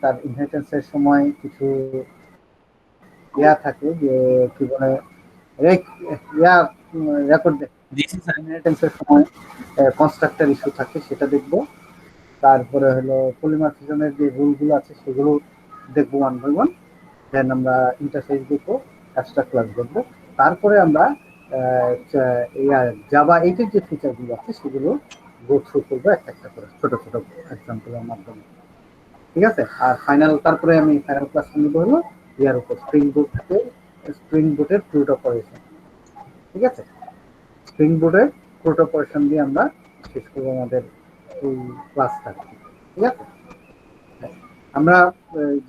তার ইনহেরিটেন্সের সময় কিছু ইয়া থাকে যে কি বলে রেকর্ড ইনহেরিটেন্সের সময় কনস্ট্রাক্টর ইস্যু থাকে, সেটা দেখব। তারপরে হলো পলিমার্ফিজমের যে রুলগুলো আছে সেগুলো দেখবো ওয়ান বাই ওয়ান। দেন আমরা ইন্টারফেস দেখবো, অ্যাবস্ট্রাক্ট ক্লাস দেখবো। তারপরে আমরা জাভা 8 এর যে ফিচারগুলো আছে সেগুলো গো থ্রু করবো একটা একটা করে, ছোট ছোট এক্সাম্পলের মাধ্যমে। ঠিক আছে? আর তারপরে আমি ফাইনাল ক্লাস নিব হলো ইয়ার উপর স্প্রিং বুটের ফ্রুট অপারেশন। ঠিক আছে? স্প্রিং বুটের ফ্রুট অপারেশন দিয়ে আমরা শেষ করবো আমাদের এই ক্লাসটা। ঠিক আছে? আমরা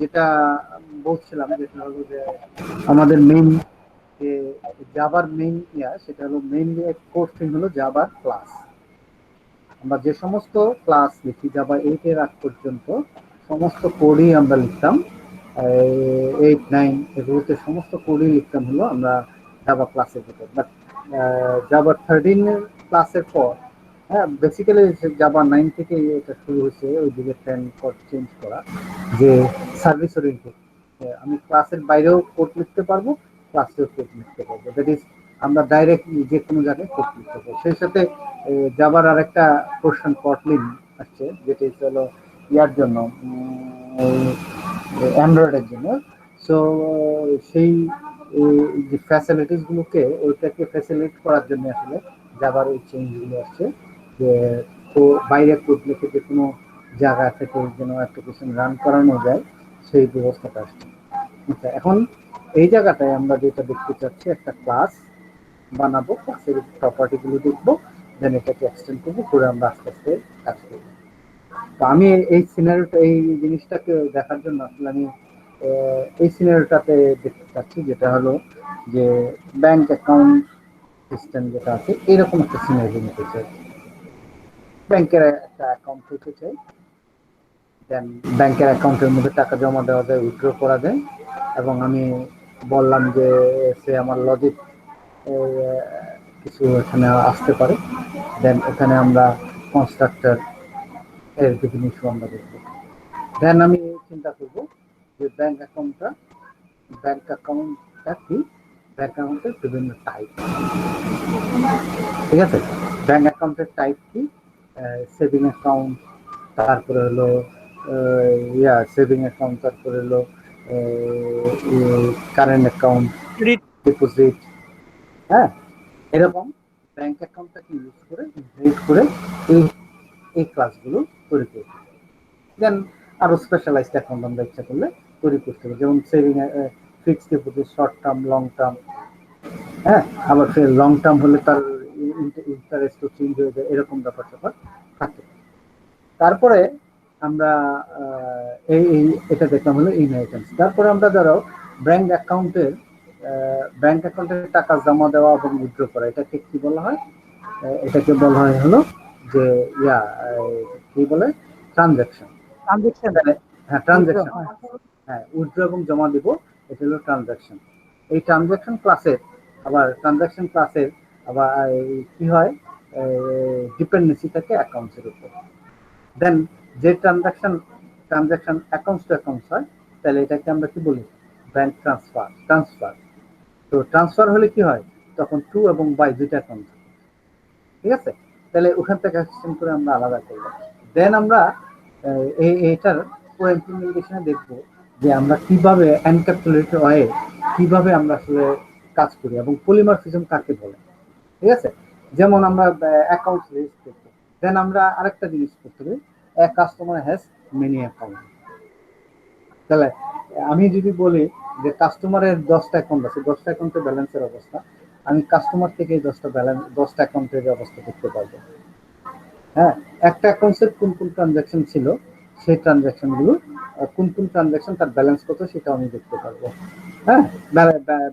যেটা বলছিলাম যেটা হলো যে আমাদের মেইন যে জাভার মেইন সেটা হলো মেইনলি কোর্স থিং হলো জাভার ক্লাস। আমরা যে সমস্ত ক্লাস লিখি জাভা 8 এর আগ পর্যন্ত সমস্ত কোডই আমরা লিখতাম, 8 9 এগুলোতে সমস্ত কোডই লিখতাম হলো আমরা জাভা ক্লাসের ভিতর। বাট জাভা 13 এর ক্লাসের পর, হ্যাঁ, বেসিক্যালি জাভা 9 থেকে এটা শুরু হয়েছে ওই দিকে চেঞ্জ করা, যে সার্ভিস ওরিয়েন্টেড। আমি ক্লাসের বাইরেও কোড লিখতে পারবো, ক্লাসেও কোড লিখতে পারবো। দ্যাট ইজ আমরা ডাইরেক্ট যে কোনো জায়গায় কোড লিখতে পারবো। সেই সাথে জাভার আর একটা পোর্শন কটলিন আসছে, যেটা হলো ইয়ার জন্য, অ্যান্ড্রয়েডের জন্য। সো সেই যে ফ্যাসিলিটিস গুলোকে ওইটাকে ফ্যাসিলিটেট করার জন্য আসলে জাভার এই চেঞ্জগুলো আসছে, যে বাইরে কোড লিখে যে কোনো জায়গা থেকে যেন অ্যাপ্লিকেশন রান করানো যায় সেই ব্যবস্থাটা আসছে। আচ্ছা, এখন এই জায়গাটায় আমরা যেটা দেখতে চাচ্ছি, একটা ক্লাস বানাবো, ক্লাসের প্রপার্টিগুলো দেখবো, দেন এটাকে এক্সটেন্ড করবো, করে আমরা আস্তে আস্তে কাজ করবো। তো আমি এই সিনারিওটা, এই জিনিসটাকে দেখার জন্য আসলে আমি এই সিনারিওটাতে দেখতে চাচ্ছি, যেটা হলো যে ব্যাংক অ্যাকাউন্ট সিস্টেম যেটা আছে এরকম একটা সিনারিও নিতে চাই। ব্যাংকের একটা অ্যাকাউন্ট হতে চাই, দেন ব্যাংকের অ্যাকাউন্টের মধ্যে টাকা জমা দেওয়া যায়, উইথড্র করা যায়। এবং আমি বললাম যে সে আমার লজিক কিছু এখানে আসতে পারে, দেন এখানে আমরা কনস্ট্রাক্টর এর ডেফিনিশন আমরা দেখবো। দেন আমি চিন্তা করব যে ব্যাংক অ্যাকাউন্টটা কি, ব্যাংক অ্যাকাউন্টের বিভিন্ন টাইপ। ঠিক আছে? ব্যাংক অ্যাকাউন্টের টাইপ কি, সেভিং অ্যাকাউন্ট, তারপরে হলো সেভিং অ্যাকাউন্ট, তারপরে হলো কারেন্ট অ্যাকাউন্ট, ডিপোজিট, হ্যাঁ, এরকম ব্যাংক অ্যাকাউন্টটাকে ইউজ করে ইনহেরিট করে এই এই ক্লাসগুলো তৈরি করতে। দেন আরো স্পেশালাইজড অ্যাকাউন্ট আমরা ইচ্ছা করলে তৈরি করতে হবে, যেমন saving, fixed deposit, short term, long term. হ্যাঁ, আবার লং টার্ম হলে তার ইন্টারেস্টও চেঞ্জ হয়ে যায়, এরকম ব্যাপার স্যাপার থাকে। তারপরে আমরা এটা দেখলাম হলো ইনহেরিটেন্স। তারপরে আমরা ধরো ব্যাংক অ্যাকাউন্টে টাকা জমা দেওয়া এবং উইথড্র করা, এটাকে কি বলা হয়? এটাকে বলা হয় হলো যে কি বলে, ট্রানজাকশন। হ্যাঁ, ট্রানজাকশন। হ্যাঁ, উইথড্র এবং জমা দিব, এটা হলো ট্রানজাকশন। এই ট্রানজাকশন ক্লাসের আবার কি হয়, ডিপেন্ডেন্সি থাকে অ্যাকাউন্টসের উপর। দেন যে ট্রানজাকশন অ্যাকাউন্টস টু অ্যাকাউন্টস হয়, তাহলে এটাকে আমরা কি বলি? Bank transfer. তো ট্রান্সফার হলে কি হয়, তখন টু এবং বাই দুইটা অ্যাকাউন্ট। ঠিক আছে? তাহলে ওখান থেকে সিস্টেম করে আমরা আলাদা করলাম। দেন আমরা এইটার ইমপ্লিমেন্টেশনে দেখবো যে আমরা কিভাবে এনক্যাপসুলেটেড হয়ে কিভাবে আমরা আসলে কাজ করি এবং পলিমরফিজম কাকে বলে। ঠিক আছে? যেমন আমরা অ্যাকাউন্ট লিস্ট করবো, দেন আমরা আরেকটা জিনিস করতে পারি, কাস্টমার হ্যাজ মেনি অ্যাকাউন্ট। তাহলে আমি যদি বলি যে কাস্টমারের 10টা অ্যাকাউন্ট আছে, 10টা অ্যাকাউন্টের ব্যালেন্সের অবস্থা, আমি কাস্টমার থেকে 10টা অ্যাকাউন্টের অবস্থা দেখতে পারবো। হ্যাঁ, একটা অ্যাকাউন্টের কোন কোন ট্রানজাকশন ছিল, সেই ট্রানজাকশনগুলো কোন কোন ট্রানজাকশন তার ব্যালেন্স কত সেটা আমি দেখতে পারবো। হ্যাঁ,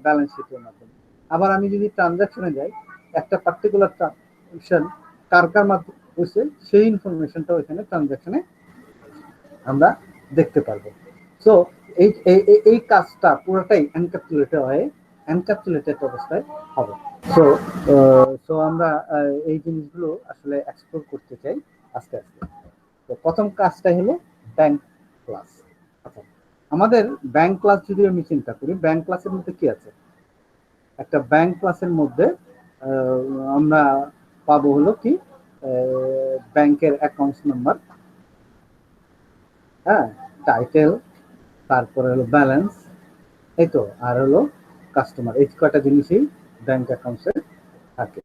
ব্যালেন্স শিটের মাধ্যমে। আবার আমি যদি ট্রানজাকশনে যাই, একটা পার্টিকুলার ট্রানজাকশন কার কার মাধ্যমে হয়েছে সেই ইনফরমেশনটাও এখানে ট্রানজাকশনে আমরা দেখতে পারবো। সো এই কাজটা পুরোটাই এনক্যাপসুলেটেড অবস্থায় হবে। সো সো আমরা এই জিনিসগুলো আসলে এক্সপ্লোর করতে চাই আস্তে আস্তে। তো প্রথম কাজটা হলো ব্যাংক ক্লাস। আমাদের ব্যাংক ক্লাস যদি আমি চিন্তা করি, ব্যাংক ক্লাসের মধ্যে কি আছে? একটা ব্যাংক ক্লাসের মধ্যে আমরা পাবো হলো কি ব্যাংকের অ্যাকাউন্টস নাম্বার, হ্যাঁ, টাইটেল, তারপরে হলো ব্যালেন্স, এই তো, আর হলো কাস্টমার। এই কয়টা জিনিসই ব্যাংক অ্যাকাউন্টসে থাকে।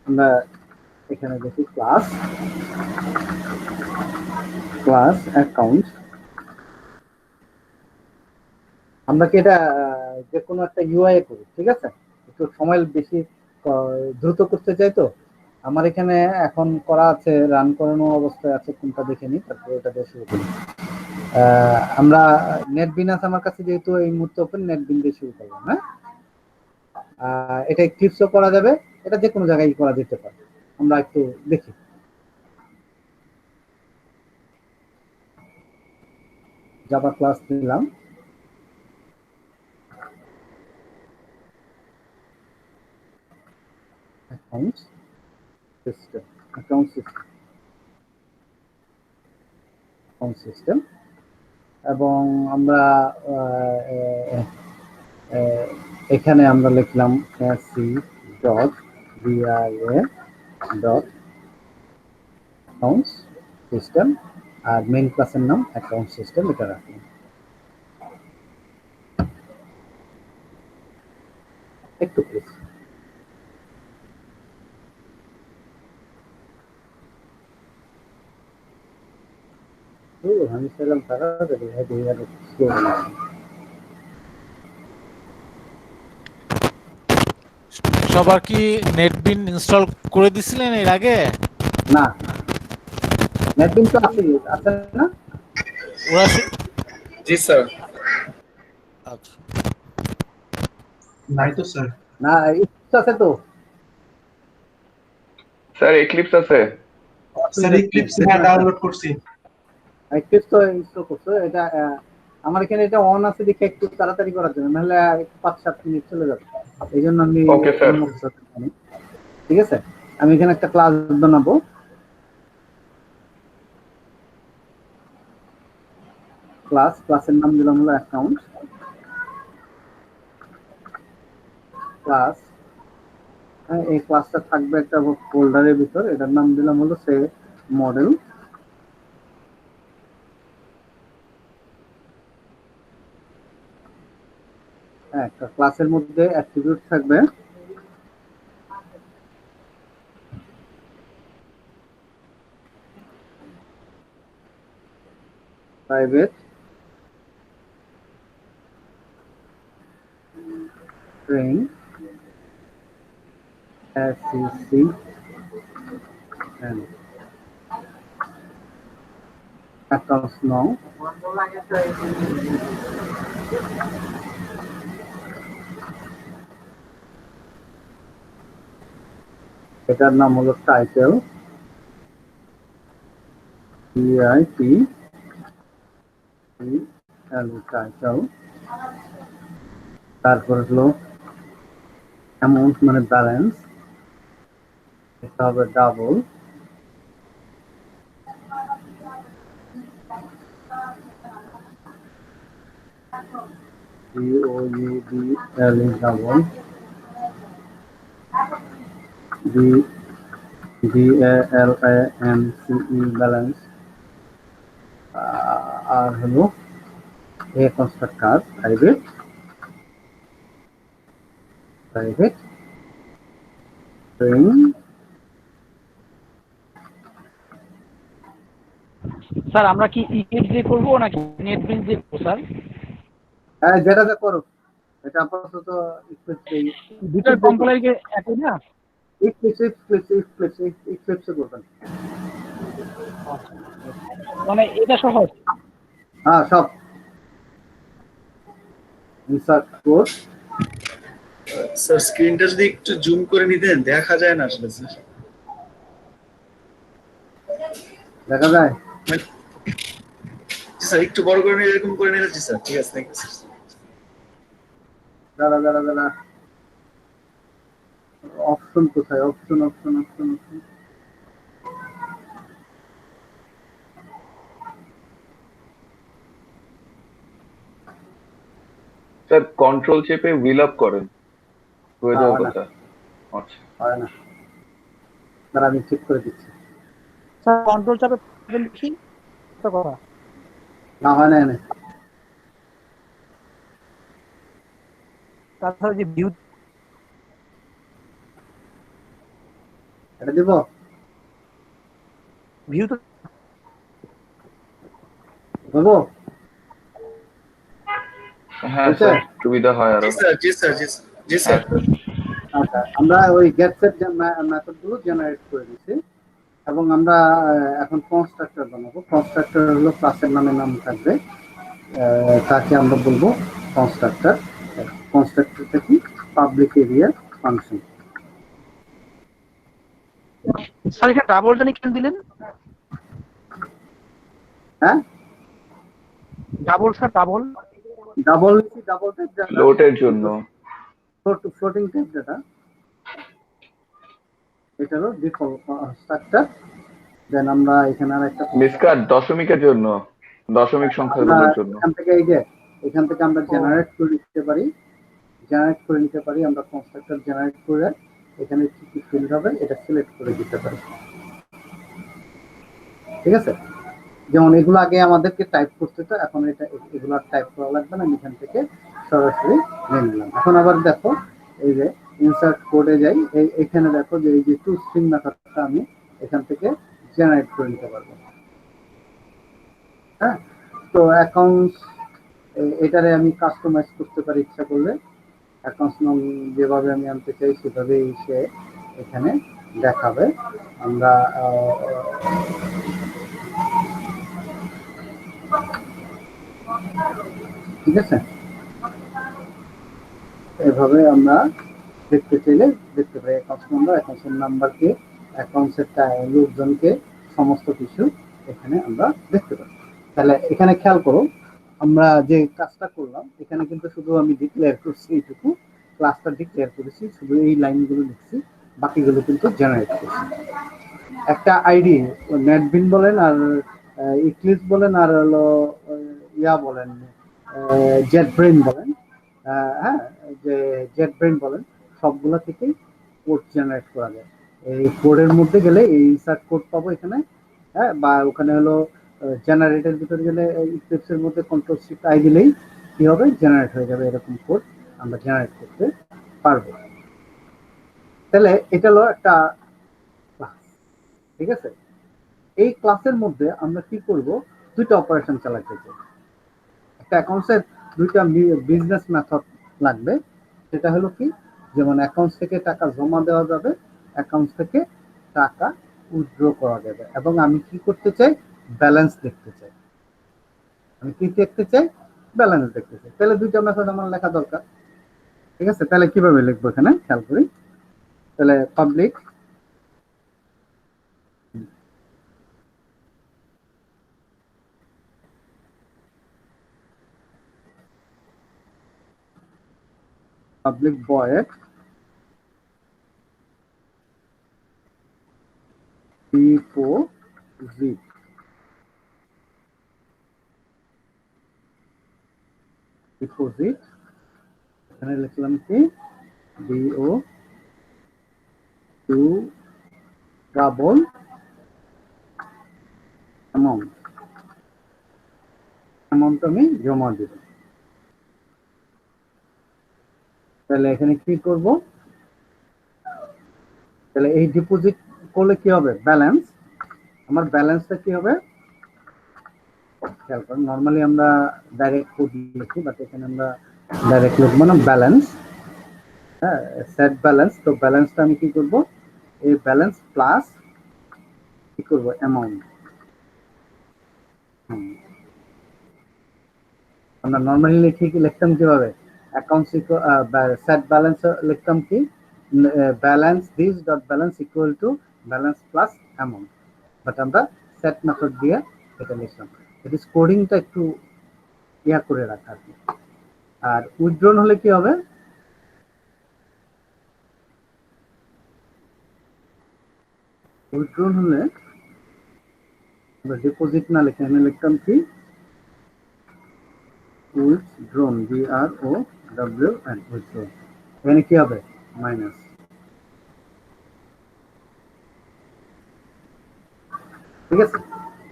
আমরা এখানে দেখি ক্লাস অ্যাকাউন্ট। আমরা কি এটা যে কোনো একটা ইউআই করি, ঠিক আছে? একটু সময় বেশি দ্রুত করতে চাই, তো আমার এখানে এখন করা আছে, রান করানো অবস্থায় আছে, কোনটা দেখে নিই, তারপরে এটা দিয়ে শুরু করি। আমরা নেটবিন আছে আমার কাছে, যেহেতু এই মুহূর্তে ওপেন, নেটবিন দিয়ে শুরু করলাম। হ্যাঁ, এটা ক্লিপসও করা যাবে, এটা যে কোনো জায়গায় করা যেতে পারে। আমরা একটু দেখি। জাভা ক্লাস দিলাম, অ্যাকাউন্ট সিস্টেম, এবং আমরা এখানে আমরা লিখলাম C dot BRA dot accounts system, আর মেইন ক্লাসের নাম অ্যাকাউন্ট সিস্টেম, এটা রাখলাম। একটু প্লিজ। আমি চাইলাম তাড়াতাড়ি, সবার কি নেটবিন ইনস্টল করে দিছিলেন এর আগে? না, নেটবিন তো আছে না? ওরা জি স্যার। আচ্ছা, নাই তো স্যার। না, আছে তো স্যার এক্লিপস আছে। স্যার এক্লিপস হ্যাঁ ডাউনলোড করছি। এক্লিপস তো ইনস্টল করছো, এটা আমার এখানে এটা অন আছে দেখে একটু তাড়াতাড়ি করার জন্য, নাহলে 5-7 মিনিট চলে যাবে, এই জন্য আমি ওকে স্যার। ঠিক আছে, আমি এখানে একটা ক্লাস বানাবো। ক্লাসের নাম দিলাম হলো অ্যাকাউন্ট ক্লাস। এই ক্লাসটা থাকবে একটা ফোল্ডারের ভিতর, এটার নাম দিলাম হলো সে মডেল। একটা ক্লাসের মধ্যে অ্যাট্রিবিউট থাকবে, private, string, SCC, and accounts now. এটার নাম হলো টাইটেল, টাইটেল। তারপর হলো অ্যামাউন্ট মানে ব্যালেন্স, এটা হবে double, DOUBLE double, BALANCE balance. আর হলো কনস্ট্রাক্টর প্রাইভেট string। স্যার আমরা কি ইক্লিপস দিয়ে করব নাকি নেটবিনস দিয়ে করব স্যার? হ্যাঁ, যেটা করো, এটা আপাতত দুটার কম্পাইলার কি একই না? ইক্লিপসে করবেন। মানে এটা সহজ। হ্যাঁ, সব ইনসার্ট কোড। স্যার স্ক্রিনটা যদি একটু জুম করে নিতেন, দেখা যায় না আসলে স্যার। দেখা যায়? স্যার একটু বড় করে নিয়ে এরকম করে নিয়েছি স্যার। ঠিক আছে, থ্যাংক ইউ স্যার। দাঁড়া, অপশন কোথায়? Option option option option sir control চেপে হুইল আপ করেন, হয়ে যাওয়ার হয় না, কথা। আচ্ছা হয় না, দাঁড়া আমি ঠিক করে দিচ্ছি। স্যার কন্ট্রোল চাপে কি কথা? না হয় না এনে। তাছাড়া যে ভিউ এটা দিব? ভিউ তো হ্যাঁ বলবো? হয়েছে? স্যার, সুবিধা হয় আরো। জি স্যার, জি স্যার, জি স্যার, জি হ্যাঁ স্যার। স্যার। আচ্ছা, আমরা ওই গেট সেট মেথড গুলো জেনারেট করে দিচ্ছি এবং আমরা এখন কনস্ট্রাক্টর বানাবো। কনস্ট্রাক্টর হলো ক্লাসের নাম থাকবে, তাকে আমরা বলবো কনস্ট্রাক্টর। কনস্ট্রাক্টরটা কি? Public area function. স্যার এখানে ডাবলটা নিয়ে কেন দিলেন? হ্যাঁ, double sir, double double type data, ফ্লোটের জন্য। ফ্লোটিং টাইপ ডাটা, এটা হলো ডিফল্ট কনস্ট্রাক্টর। দেন আমরা এখানে আর একটা মিসকাট দশমিকের জন্য, দশমিক আমরা সংখ্যাগুলোর জন্য। এখান থেকে আমরা জেনারেট করে নিতে পারি, আমরা কনস্ট্রাক্টর জেনারেট করে এখানে কি কি ফিল্ড হবে এটা সিলেক্ট করে দিতে পারি। ঠিক আছে, যেমন এগুলো আগে আমাদেরকে টাইপ করতে হতো, এখন এগুলো টাইপ করা লাগবে না, আমি এখান থেকে সরাসরি নিয়ে নিলাম। এখন আবার দেখো এই যে ইনসার্ট কোডে যাই, এখানে দেখো যে এই যে টু স্ট্রিং মেথডটা আমি এখান থেকে জেনারেট করে নিতে পারবো। হ্যাঁ, তো অ্যাকাউন্টস এটারে আমি কাস্টমাইজ করতে পারি ইচ্ছা করলে। অ্যাকাউন্টস নাম যেভাবে আমি আনতে চাই সেভাবেই সে এখানে দেখাবে। আমরা ঠিক আছে, এভাবে আমরা দেখতে চাইলে দেখতে পারি অ্যাকাউন্টসের নাম্বারকে, অ্যাকাউন্টসের লোকজনকে, সমস্ত কিছু এখানে আমরা দেখতে পারি। তাহলে এখানে খেয়াল করো, আমরা যে কাজটা করলাম এখানে কিন্তু শুধু আমি ডিক্লেয়ার করছি এইটুকু, ক্লাসটা ডিক্লেয়ার করেছি, শুধু এই লাইনগুলো লিখছি, বাকিগুলো কিন্তু জেনারেট করছি। একটা আইডি নেটবিন বলেন আর ইক্লিপস বলেন আর হলো ইয়া বলেন জেট ব্রেন বলেন, হ্যাঁ যে জেট ব্রেন বলেন, সবগুলো থেকেই কোড জেনারেট করা যায়। এই কোডের মধ্যে গেলে এই ইনসার্ট কোড পাবো এখানে, হ্যাঁ, বা ওখানে হলো জেনারেটের ভিতরে গেলে ইক্লিপসের মধ্যে কন্ট্রোল শিফট আই দিলেই কি হবে, জেনারেট হয়ে যাবে। এরকম কোড আমরা জেনারেট করতে পারবো। তাহলে এটা হলো একটা ক্লাস। ঠিক আছে, এই ক্লাসের মধ্যে আমরা কি করব, দুইটা অপারেশন চালাতে চাই। একটা অ্যাকাউন্টসের দুইটা বিজনেস মেথড লাগবে, সেটা হলো কি, যেমন অ্যাকাউন্টস থেকে টাকা জমা দেওয়া যাবে, অ্যাকাউন্টস থেকে টাকা উইথড্র করা যাবে, এবং আমি কি করতে চাই, ব্যালেন্স দেখতে চাই। আমি কি দেখতে চাই, ব্যালেন্স দেখতে চাই। তাহলে দুইটা মেথড আমার লেখা দরকার। ঠিক আছে, তাহলে কিভাবে লিখবো এখানে খেয়াল করি। তাহলে পাবলিক void deposit, এখানে লিখলাম কি DO টু ডাবল অ্যামাউন্ট আমি জমা দেব। তাহলে এখানে কি করব, তাহলে এই ডিপোজিট করলে কি হবে, ব্যালেন্স, আমার ব্যালেন্সটা কি হবে খেয়াল করুন। নর্মালি আমরা ডাইরেক্ট কোড লিখি, বাট এখানে আমরা ডাইরেক্ট লিখবো না, ব্যালেন্স, হ্যাঁ, সেট ব্যালেন্স। তো ব্যালেন্সটা আমি কি করব, এই ব্যালেন্স প্লাস কি করব, অ্যামাউন্ট। আমরা নর্মালি লিখতাম কিভাবে, অ্যাকাউন্টস সেট ব্যালেন্স লিখতাম কি, balance this dot balance equal to balance plus amount, but আমরা সেট মেথড দিয়ে এটা লিখলাম। এটা কোডিংটা একটু ইয়া করে রাখা আর কি। আর উইথড্রন হলে কি হবে, উইথড্রন হলে আমরা ডিপোজিট না লিখে আমি লিখতাম কি উইথড্রন, DROWN, উইথড্রন। এখানে কি হবে মাইনাস। ঠিক আছে,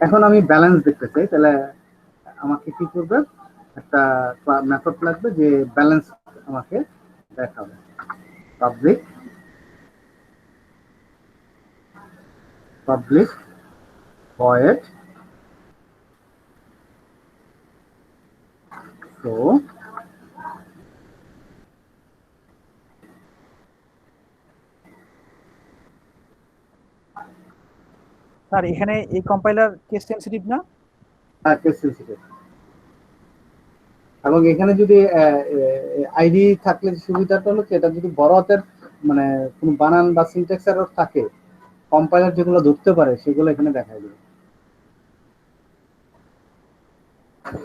এখন আমি ব্যালেন্স দেখতে চাই, তাহলে আমাকে কি করবে, একটা মেথড লাগবে যে ব্যালেন্স আমাকে দেখাবে। পাবলিক ভয়েড শো স্যার এখানে এই কম্পাইলার কেস সেনসিটিভ না? Case sensitive. এবং এখানে যদি আইডি থাকলে সুবিধাটা হলো কি, এটা যদি বড় হাতের মানে কোনো বানান বা সিনট্যাক্স এরর থাকে, কম্পাইলার যেগুলো ধরতে পারে সেগুলো এখানে দেখাই দেবে।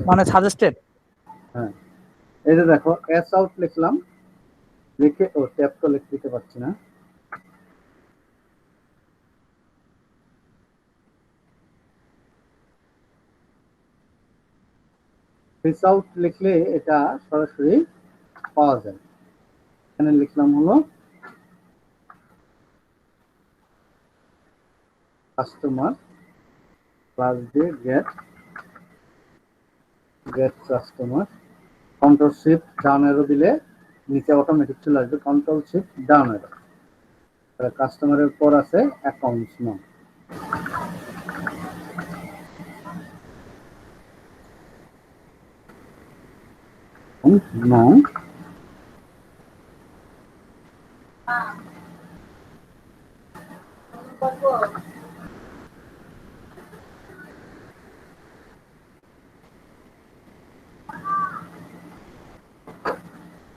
মানে সাজেস্টেড। হ্যাঁ, এই যে দেখো এস আউট লিখলাম, লিখে ও ট্যাব তো লিখতে দিতে পারছি না। ফেস আউট লিখলে এটা সরাসরি পাওয়া যায়। এখানে লিখলাম হলো customer class the get customer, control shift down arrow দিলে নিচে অটোমেটিক চলে আসবে, কন্ট্রোল শিফট ডাউন এরো। কাস্টমারের পর আছে অ্যাকাউন্টস নং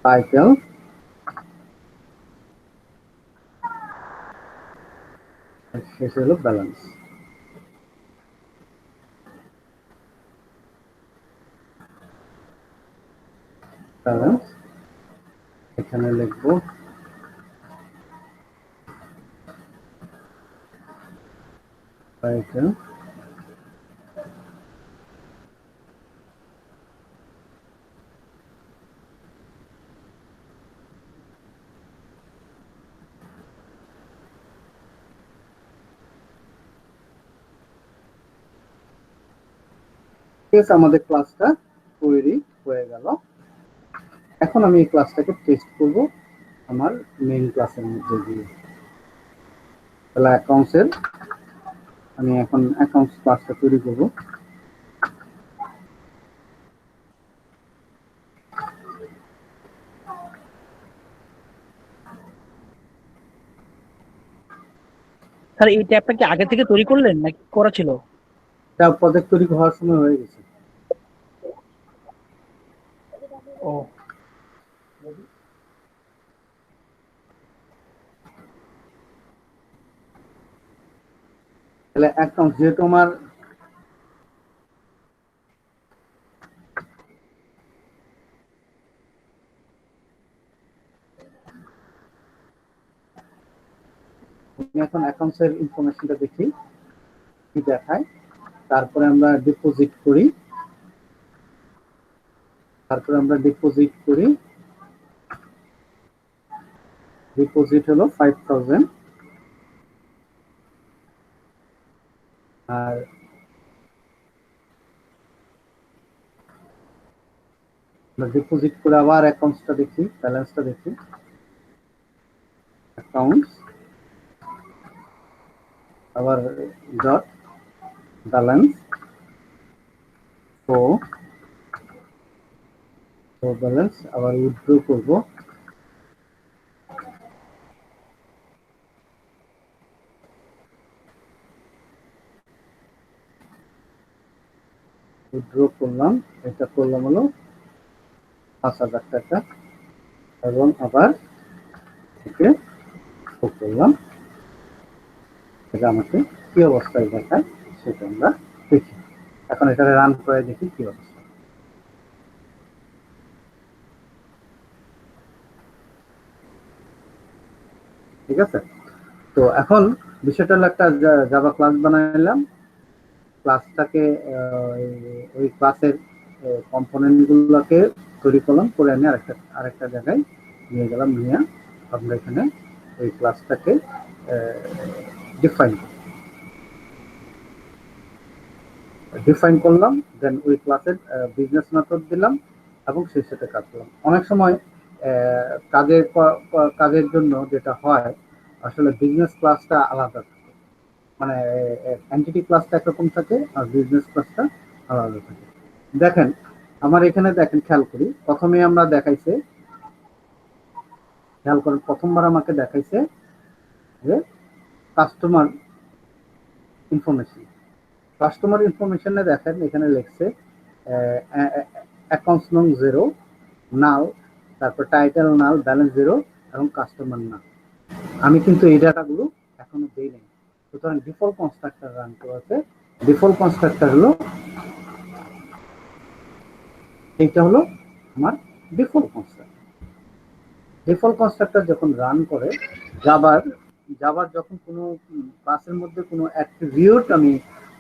টাইটেল শেষ হলো ব্যালেন্স। ব্যালেন্স এখানে লিখবো টাইটেল আমাদের ক্লাসটা তৈরি হয়ে গেল। এখন আমি এই ক্লাসটাকে টেস্ট করব আমার মেইন ক্লাসের মধ্যে দিয়ে। তাহলে অ্যাকাউন্টসের আমি এখন অ্যাকাউন্টস ক্লাসটা তৈরি করব। স্যার এই ট্যাবটা কি আগে থেকে তৈরি করলেন নাকি করা ছিল? এটা প্রজেক্ট তৈরি হওয়ার সময় হয়ে গেছে। ও তাহলে অ্যাকাউন্ট যেহেতু আমার এখন অ্যাকাউন্টসের ইনফরমেশনটা দেখি কি দেখায়। তারপরে আমরা ডিপোজিট করি, ডিপোজিট হলো 5000। আর ডিপোজিট করে আবার অ্যাকাউন্টসটা দেখি, ব্যালেন্সটা দেখি। অ্যাকাউন্টস আবার ডট ব্যালেন্স ও ব্যালেন্স আবার উইথড্র করব। উইথড্র করলাম, এটা করলাম হলো 5000 টাকা, এবং আবার একে করলাম। এটা আমাকে কি অবস্থায় দেখায় সেটা আমরা দেখি। এখন এটা রান করে দেখি কি অবস্থা। ঠিক আছে, তো এখন বিষয়টা হলো একটা জাভা ক্লাস বানাইলাম, ক্লাসটাকে ওই ক্লাসের কম্পোনেন্ট গুলোকে তৈরি করলাম, করে এনে আরেকটা জায়গায় নিয়ে গেলাম, নিয়ে আমরা এখানে ওই ক্লাসটাকে ডিফাইন করলাম, দেন ওই ক্লাসের বিজনেস মেথড দিলাম এবং সেই সাথে কাজ করলাম। অনেক সময় কাজের জন্য যেটা হয়, আসলে বিজনেস ক্লাসটা আলাদা থাকে, মানে এন্টিটি ক্লাসটা একরকম থাকে আর বিজনেস ক্লাসটা আলাদা থাকে। দেখেন আমার এখানে দেখেন, খেয়াল করি, প্রথমে আমরা দেখাইছে, খেয়াল করেন প্রথমবার আমাকে দেখাইছে যে কাস্টমার ইনফরমেশন। কাস্টমার ইনফরমেশনে দেখেন এখানে লিখছে অ্যাকাউন্টস নং 0, নাল, তারপর টাইটেল নাল, ব্যালেন্স 0 এবং কাস্টমার নাল। আমি কিন্তু এই ডাটাগুলো এখনো দেই নাই, সুতরাং ডিফল্ট কনস্ট্রাক্টর রান করা আছে। ডিফল্ট কনস্ট্রাক্টর হলো এইটা, হলো আমার ডিফল্ট কনস্ট্রাক্টর। ডিফল্ট কনস্ট্রাক্টর যখন রান করে, জাভার যখন কোনো ক্লাসের মধ্যে কোনো অ্যাট্রিবিউট আমি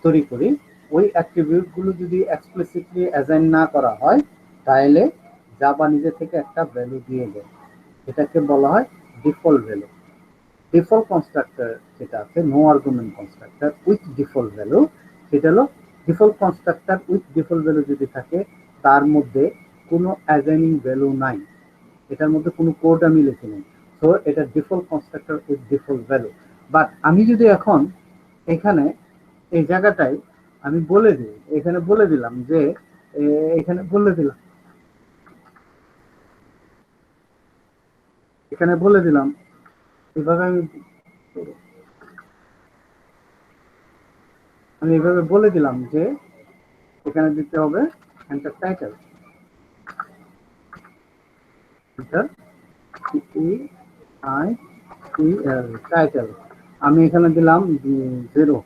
তৈরি করি, ওই অ্যাট্রিবিউট গুলো যদি এক্সপ্লিসিটলি অ্যাসাইন না করা হয়, তাহলে জাভা নিজে থেকে একটা ভ্যালু দিয়ে দেয়, এটাকে বলা হয় ডিফল্ট ভ্যালু। ডিফল্ট কনস্ট্রাক্টর যেটা আছে, no argument constructor with default value, সেটা হলো default constructor with default value যদি থাকে, তার মধ্যে কোনো অ্যাসাইনিং ভ্যালু নাই, এটার মধ্যে কোনো কোড আমি লিখি নাই, সো এটা default constructor with default value. But আমি যদি এখন এখানে এই জায়গাটায় আমি বলে দিই, এখানে বলে দিলাম যে এখানে বলে দিলাম এখানে বলে দিলাম এভাবে আমি এভাবে বলে দিলাম যে এখানে দিতে হবে এন্টার টাইটেল, টাইটেল আমি এখানে দিলাম 0।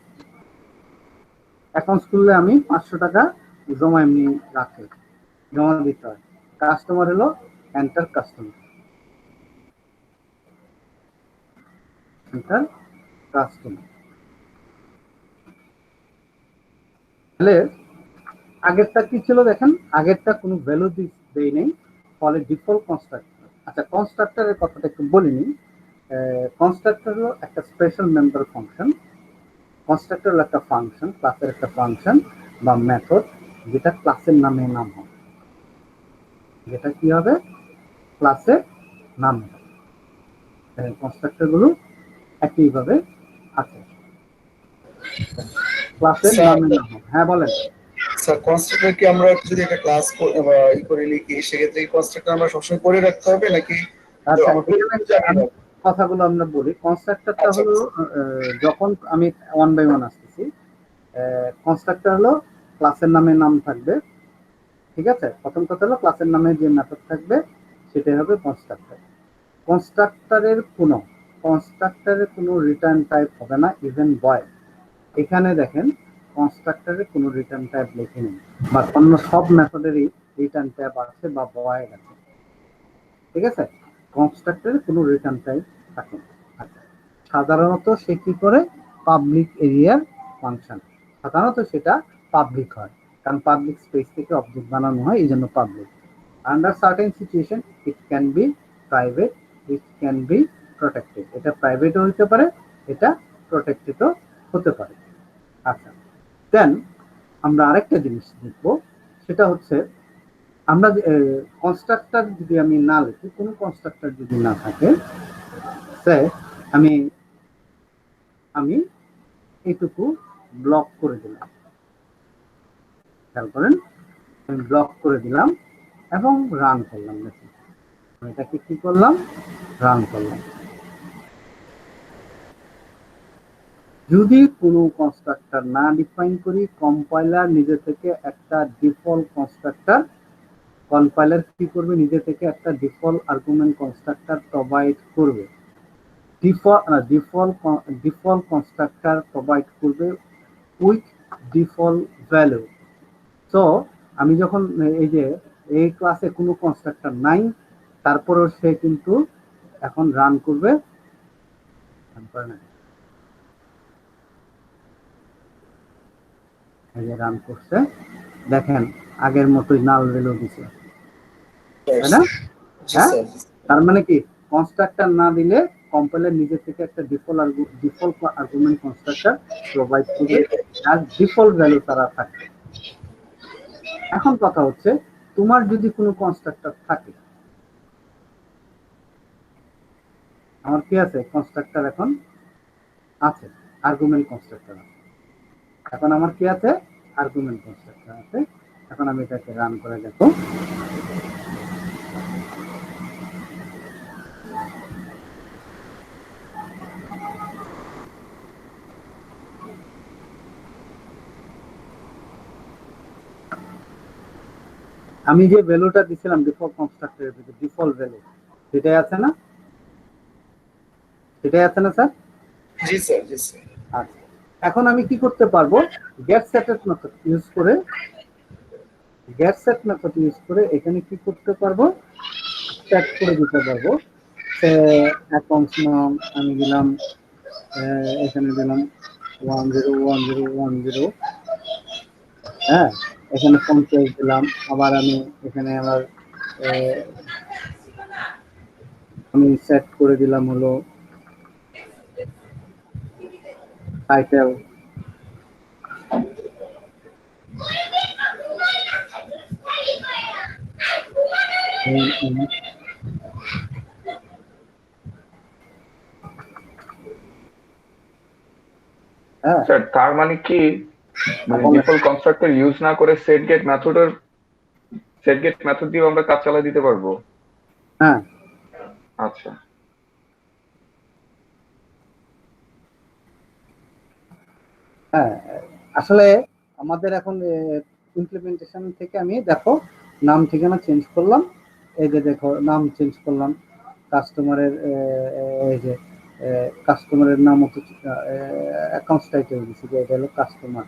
অ্যাকাউন্টস খুললে আমি 500 টাকা জমা এমনি রাখে, জমা দিতে হয়। কাস্টমার হলো এন্টার কাস্টমার, এন্টার কাস্টমার। তাহলে আগেরটা কি ছিল দেখেন, আগেরটা কোনো ভ্যালু দেই নেই, ফলে ডিফল্ট কনস্ট্রাক্টর। আচ্ছা, কনস্ট্রাক্টরের কথাটা একটু বলিনি। কনস্ট্রাক্টর হলো একটা স্পেশাল মেম্বার ফাংশন। কনস্ট্রাক্টর হলো একটা ফাংশন, ক্লাসের একটা ফাংশন বা মেথড, যেটা ক্লাসের নামে নাম হবে, যেটা কি হবে, ক্লাসের নাম হবে। কনস্ট্রাক্টর গুলো একইভাবে আছে, ক্লাসের নামে নাম হবে। হ্যাঁ বলেন। স্যার, কনস্ট্রাক্টর কি আমরা যদি একটা ক্লাস করে লিখি, সেক্ষেত্রে এই কনস্ট্রাক্টর আমরা সবসময় করে রাখতে হবে নাকি? আচ্ছা, আমার আমি কথাগুলো আমরা বলি। কনস্ট্রাক্টরটা আচ্ছা, হলো যখন আমি ওয়ান বাই ওয়ান আসতেছি, কনস্ট্রাক্টর হলো ক্লাসের নামে নাম থাকবে, ঠিক আছে। প্রথম কথা হলো ক্লাসের নামে যে মেথড থাকবে সেটাই হবে কনস্ট্রাক্টর। কনস্ট্রাক্টরের কোনো রিটার্ন টাইপ হবে না, ইভেন বয়। এখানে দেখেন কনস্ট্রাক্টরের কোনো রিটার্ন টাইপ লেখে নেই, বা অন্য সব মেথডেরই রিটার্ন টাইপ আছে বা বয় আছে, ঠিক আছে। কনস্ট্রাক্টরের কোনো রিটার্ন টাইপ থাকে না। আচ্ছা, সাধারণত সে কি করে, পাবলিক এরিয়ার ফাংশন, সাধারণত সেটা পাবলিক হয়, কারণ পাবলিক স্পেস থেকে অবজেক্ট বানানো হয়, এই জন্য public. Under certain situation it can be private, it can be protected. এটা প্রাইভেটও হতে পারে, এটা প্রোটেক্টেডও হতে পারে। আচ্ছা, দেন আমরা আরেকটা জিনিস দেখবো, সেটা হচ্ছে আমরা কনস্ট্রাক্টর যদি আমি না লিখি, কোনো কনস্ট্রাক্টর যদি না থাকে, আমি আমি এইটুকু ব্লক করে দিলাম, খেয়াল করেন, আমি ব্লক করে দিলাম এবং রান করলাম। দেখুন আমি এটাকে কি করলাম, রান করলাম। যদি কোনো কনস্ট্রাক্টর না ডিফাইন করি, কম্পাইলার নিজে থেকে একটা ডিফল্ট কনস্ট্রাক্টর, কম্পাইলার কি করবে, নিজে থেকে একটা ডিফল্ট আর্গুমেন্ট কনস্ট্রাক্টর প্রোভাইড করবে। ডিফল্ট কনস্ট্রাক্টর প্রোভাইড করবে উইথ ডিফল্ট ভ্যালু। সো আমি যখন এই ক্লাসে কোনো কনস্ট্রাক্টর নাই, তারপরেও সে কিন্তু এখন রান করবে, এই যে রান করছে, দেখেন আগের মতোই নাল ভ্যালু দিছে, তাই না? জি হ্যাঁ, স্যার। তার মানে কি কনস্ট্রাক্টর না দিলে কম্পাইলার নিজে থেকে একটা ডিফল্ট আর্গুমেন্ট কনস্ট্রাক্টর প্রোভাইড করবে, আর ডিফল্ট ভ্যালু তারা থাকে। এখন কথা হচ্ছে, তোমার যদি কোনো কনস্ট্রাক্টর থাকে, আমার কি আছে কনস্ট্রাক্টর এখন আছে, আর্গুমেন্ট কনস্ট্রাক্টর আছে, এখন আমার কি আছে আর্গুমেন্ট কনস্ট্রাক্টর আছে। এখন আমি এটাকে রান করে দেখো, আমি যে ভ্যালুটা দিছিলাম ডিফল্ট কনস্ট্রাক্টরের ভিতরে, ডিফল্ট ভ্যালু সেটাই আছে না, সেটাই আছে না স্যার? জি স্যার। জি স্যার। আচ্ছা, এখন আমি কি করতে পারবো, গেট সেট মেথড ইউজ করে, এখানে কি করতে পারবো, সেট করে দিতে পারবো। অ্যাকাউন্টস নাম আমি দিলাম, এখানে দিলাম 101010, হ্যাঁ, এখানে 50 দিলাম, আবার আমি এখানে আমার আমি সেট করে দিলাম হলো টাইটেল, হ্যাঁ, স্যার তার মানে কি, মানে ডিফল্ট কনস্ট্রাক্টর ইউজ না করে সেট গেট মেথড দিয়ে আমরা কাজ চালিয়ে দিতে পারবো? হ্যাঁ, আচ্ছা হ্যাঁ, আসলে আমাদের এখন ইমপ্লিমেন্টেশন থেকে আমি দেখো নাম ঠিকানা চেঞ্জ করলাম, এই যে দেখো নাম চেঞ্জ করলাম, কাস্টমারের এই যে কাস্টমারের নাম হচ্ছে অ্যাকাউন্টস টাইটেল দিচ্ছি যে এটা হলো কাস্টমার।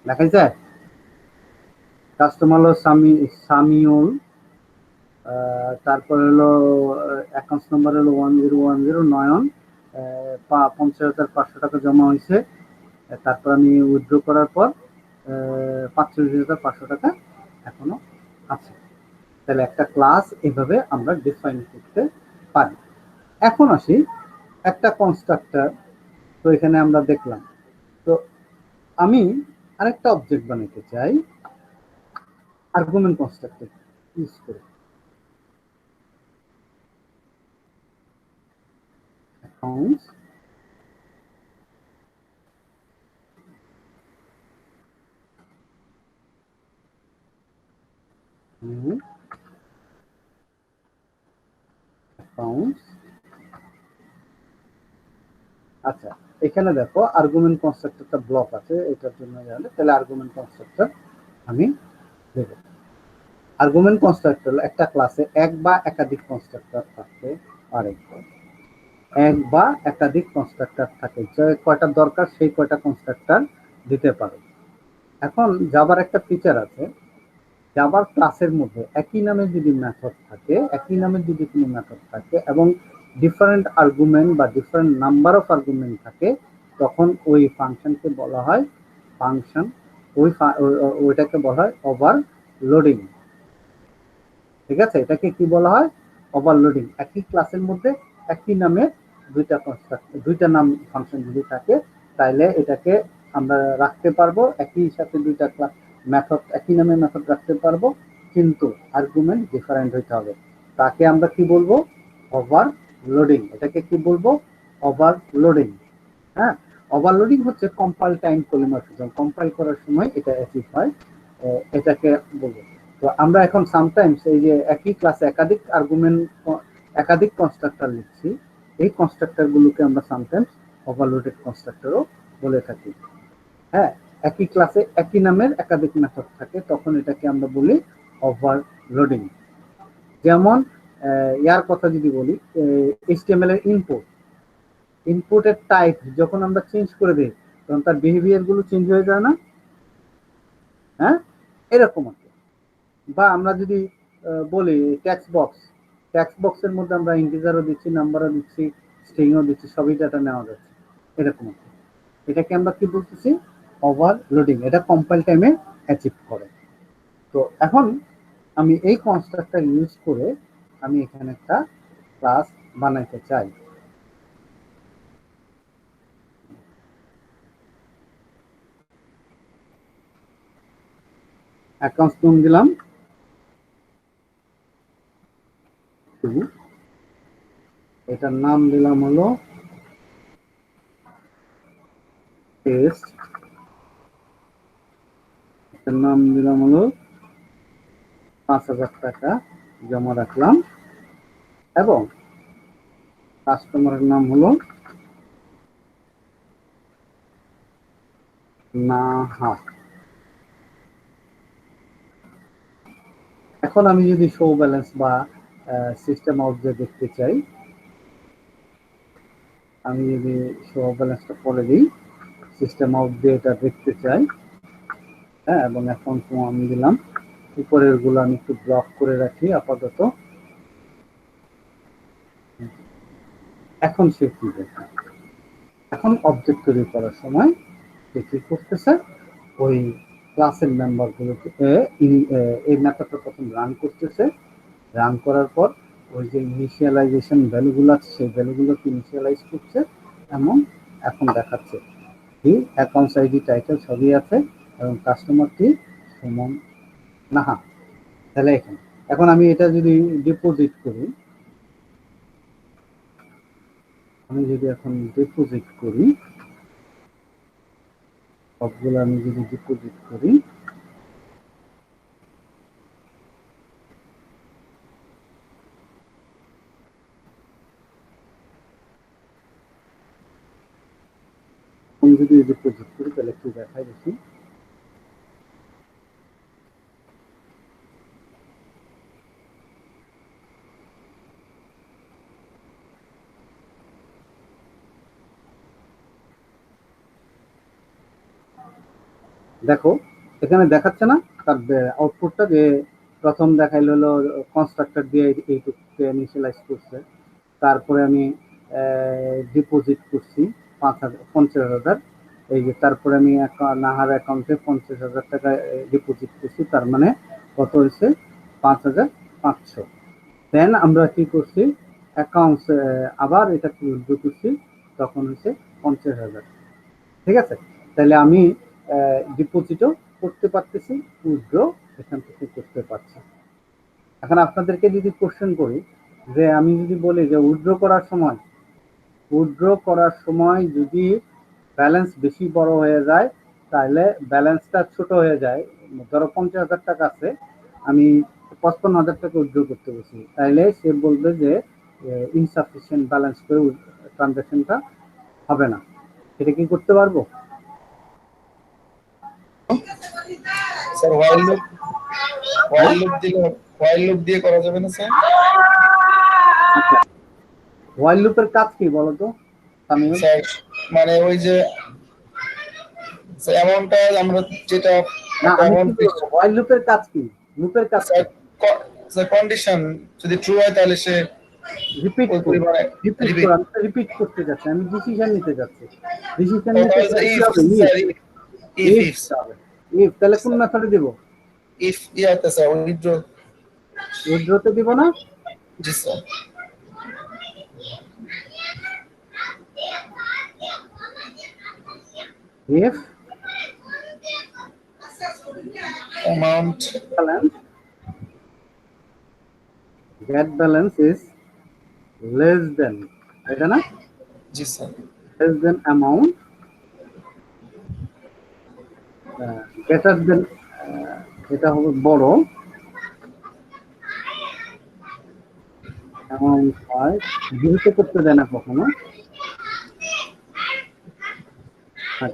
দেখাই যায় কাস্টমার হলো সামিউল, তারপর হলো অ্যাকাউন্টস নাম্বার হলো 1010 নয়ন, 50,500 টাকা জমা হয়েছে, তারপর আমি উইথড্র করার পর 45,500 টাকা এখনো আছে। তাহলে একটা ক্লাস এভাবে আমরা ডিফাইন করতে পারি। এখন আসি একটা কনস্ট্রাক্টর, তো এখানে আমরা দেখলাম, তো আমি আরেকটা অবজেক্ট বানাতে চাই আর্গুমেন্ট কনস্ট্রাক্টর ইউজ করে, অ্যাকাউন্টস অ্যাকাউন্টস। আচ্ছা, এখানে দেখো আর্গুমেন্ট কনস্ট্রাক্টরটা ব্লক আছে, এটার জন্য জানলে তাহলে আর্গুমেন্ট কনস্ট্রাক্টর আমি দেব। আর্গুমেন্ট কনস্ট্রাক্টর একটা ক্লাসে এক বা একাধিক কনস্ট্রাক্টর থাকতে পারে, এক বা একাধিক কনস্ট্রাক্টর থাকে, যে কয়টা দরকার সেই কয়টা কনস্ট্রাক্টর দিতে পারে। এখন জাভার একটা ফিচার আছে, জাভার ক্লাসের মধ্যে একই নামে যদি মেথড থাকে, একই নামে যদি কোনো মেথড থাকে এবং ডিফারেন্ট আর্গুমেন্ট বা ডিফারেন্ট নাম্বার অফ আর্গুমেন্ট থাকে, তখন ওই ফাংশনকে বলা হয় ফাংশন, ওইটাকে বলা হয় ওভারলোডিং। ঠিক আছে, এটাকে কি বলা হয় ওভারলোডিং। একই ক্লাসের মধ্যে একই নামে দুইটা নাম ফাংশন যদি থাকে, তাহলে এটাকে আমরা রাখতে পারবো একই সাথে দুইটা ক্লাস মেথড, একই নামে মেথড রাখতে পারবো, কিন্তু আর্গুমেন্ট ডিফারেন্ট হইতে হবে। তাকে আমরা কি বলবো, ওভারলোডিং। এটাকে কি বলবো, ওভারলোডিং। হ্যাঁ, ওভারলোডিং হচ্ছে কম্পাইল টাইম পলিমরফিজম, কম্পাইল করার সময় এটা অ্যাচিভ হয়, এটাকে বলবো। তো আমরা এখন সামটাইমস এই যে একই ক্লাসে একাধিক আর্গুমেন্ট, একাধিক কনস্ট্রাক্টর লিখছি, এই কনস্ট্রাক্টর গুলোকে আমরা সামটাইমস ওভারলোডেড কনস্ট্রাক্টরও বলে থাকি। হ্যাঁ, একই ক্লাসে একই নামের একাধিক মেথড থাকে, তখন এটাকে আমরা বলি ওভারলোডিং। যেমন ইয়ার কথা যদি বলি, HTML এর ইনপুটের টাইপ যখন আমরা চেঞ্জ করে দিই তখন তার বিহেভিয়ার গুলো চেঞ্জ হয়ে যায় না? হ্যাঁ, এরকম আর কি। বা আমরা যদি বলি টেক্সট বক্সের মধ্যে আমরা ইন্টিজারও দিচ্ছি, নাম্বারও দিচ্ছি, স্ট্রিংও দিচ্ছি, সবই ডাটা নেওয়া যাচ্ছে, এরকম আর কি। এটাকে আমরা কি বলতেছি? ওভারলোডিং। এটা কম্পাইল টাইমে অ্যাচিভ করে। তো এখন আমি এই কনস্ট্রাক্টর ইউজ করে আমি এখানে একটা ক্লাস বানাইতে চাই। অ্যাকাউন্টস নাম দিলাম 2, এটার নাম দিলাম হলো টেস্ট, এটার নাম দিলাম হলো 5,000 টাকা জমা রাখলাম, এবং কাস্টমারের নাম হলো নাহা। এখন আমি যদি শো ব্যালেন্স বা সিস্টেম আউটপুট দেখতে চাই, আমি যদি শো ব্যালেন্সটা পরে দিই, সিস্টেম আউট দিয়ে এটা দেখতে চাই, হ্যাঁ, এবং এখন আমি দিলাম, উপরের গুলো আমি একটু ব্লক করে রাখি আপাতত। এখন সে কি দেখে, এখন অবজেক্ট তৈরি করার সময় সে কি করতেছে, ওই ক্লাসের মেম্বার গুলোকে এই মেথডটা প্রথম রান করতেছে, রান করার পর ওই যে ইনিশিয়ালাইজেশন ভ্যালুগুলো আছে সেই ভ্যালুগুলোকে ইনিশিয়ালাইজ করছে, এবং এখন দেখাচ্ছে কি অ্যাকাউন্টস আইডি টাইটেল সবই আছে, এবং কাস্টমারটি সুমন নাহা। তাহলে এখন আমি এটা যদি ডিপোজিট করি, আমি যদি এখন ডিপোজিট করি, সবগুলো আমি যদি ডিপোজিট করি, যদি ডিপোজিট করি তাহলে একটু দেখাই দেখি। দেখো এখানে দেখাচ্ছে না তার আউটপুটটা, যে প্রথম দেখাইল হলো কনস্ট্রাক্টর দিয়ে এইটুকুকে ইনিশিয়ালাইজ করছে, তারপরে আমি ডিপোজিট করছি 50,000, এই যে তারপরে আমি নাহার অ্যাকাউন্টে 50,000 টাকা ডিপোজিট করছি, তার মানে কত হয়েছে? 5,500। দেন আমরা কি করছি, অ্যাকাউন্টস আবার এটা উইথড্র করছি, তখন হচ্ছে 50,000। ঠিক আছে, তাহলে আমি ডিপোজিটও করতে পারতেছি, উইথড্র এখান থেকে করতে পারছি। এখন আপনাদেরকে যদি কোশ্চেন করি, যে আমি যদি বলি যে উইথড্র করার সময় যদি ব্যালেন্স বেশি বড় হয়ে যায়, তাহলে ব্যালেন্সটা ছোট হয়ে যায়, ধরো 50,000 টাকা আছে, আমি 55,000 টাকা উইথড্র করতে বলছি, তাইলে সে বলবে যে ইনসাফিসিয়েন্ট ব্যালেন্স করে ট্রানজাকশনটা হবে না। এটা কি করতে পারবো? স্যার হোয়াইল লুপ দিয়ে করা যাবে না স্যার? হোয়াইল লুপের কাজ কি বলতো তামিম? স্যার মানে ওই যে অ্যামাউন্টটা আমরা যেটা না, আমি অ্যামাউন্ট কি বলবো, হোয়াইল লুপের কাজ কি? লুপের কাজ কি? স্যার কন্ডিশন যদি ট্রু হয় তাহলে সে রিপিট ওই পরিমাণে রিপিট করতে যাচ্ছে, আমি ডিসিশন নিতে যাচ্ছি, ডিসিশন নিতে ইফ হবে স্যার ইফ ইফ, তাহলে কোন মেথডে দেব? ইফ ইয়াতে স্যার উইথড্রতে দিব না? জি sir. if amount balance get balance is less than, এটা না? জি sir. less than amount, greater than, এটা হবে বড় amount হয়, যেহেতু করতে দেয় না কখনো, আর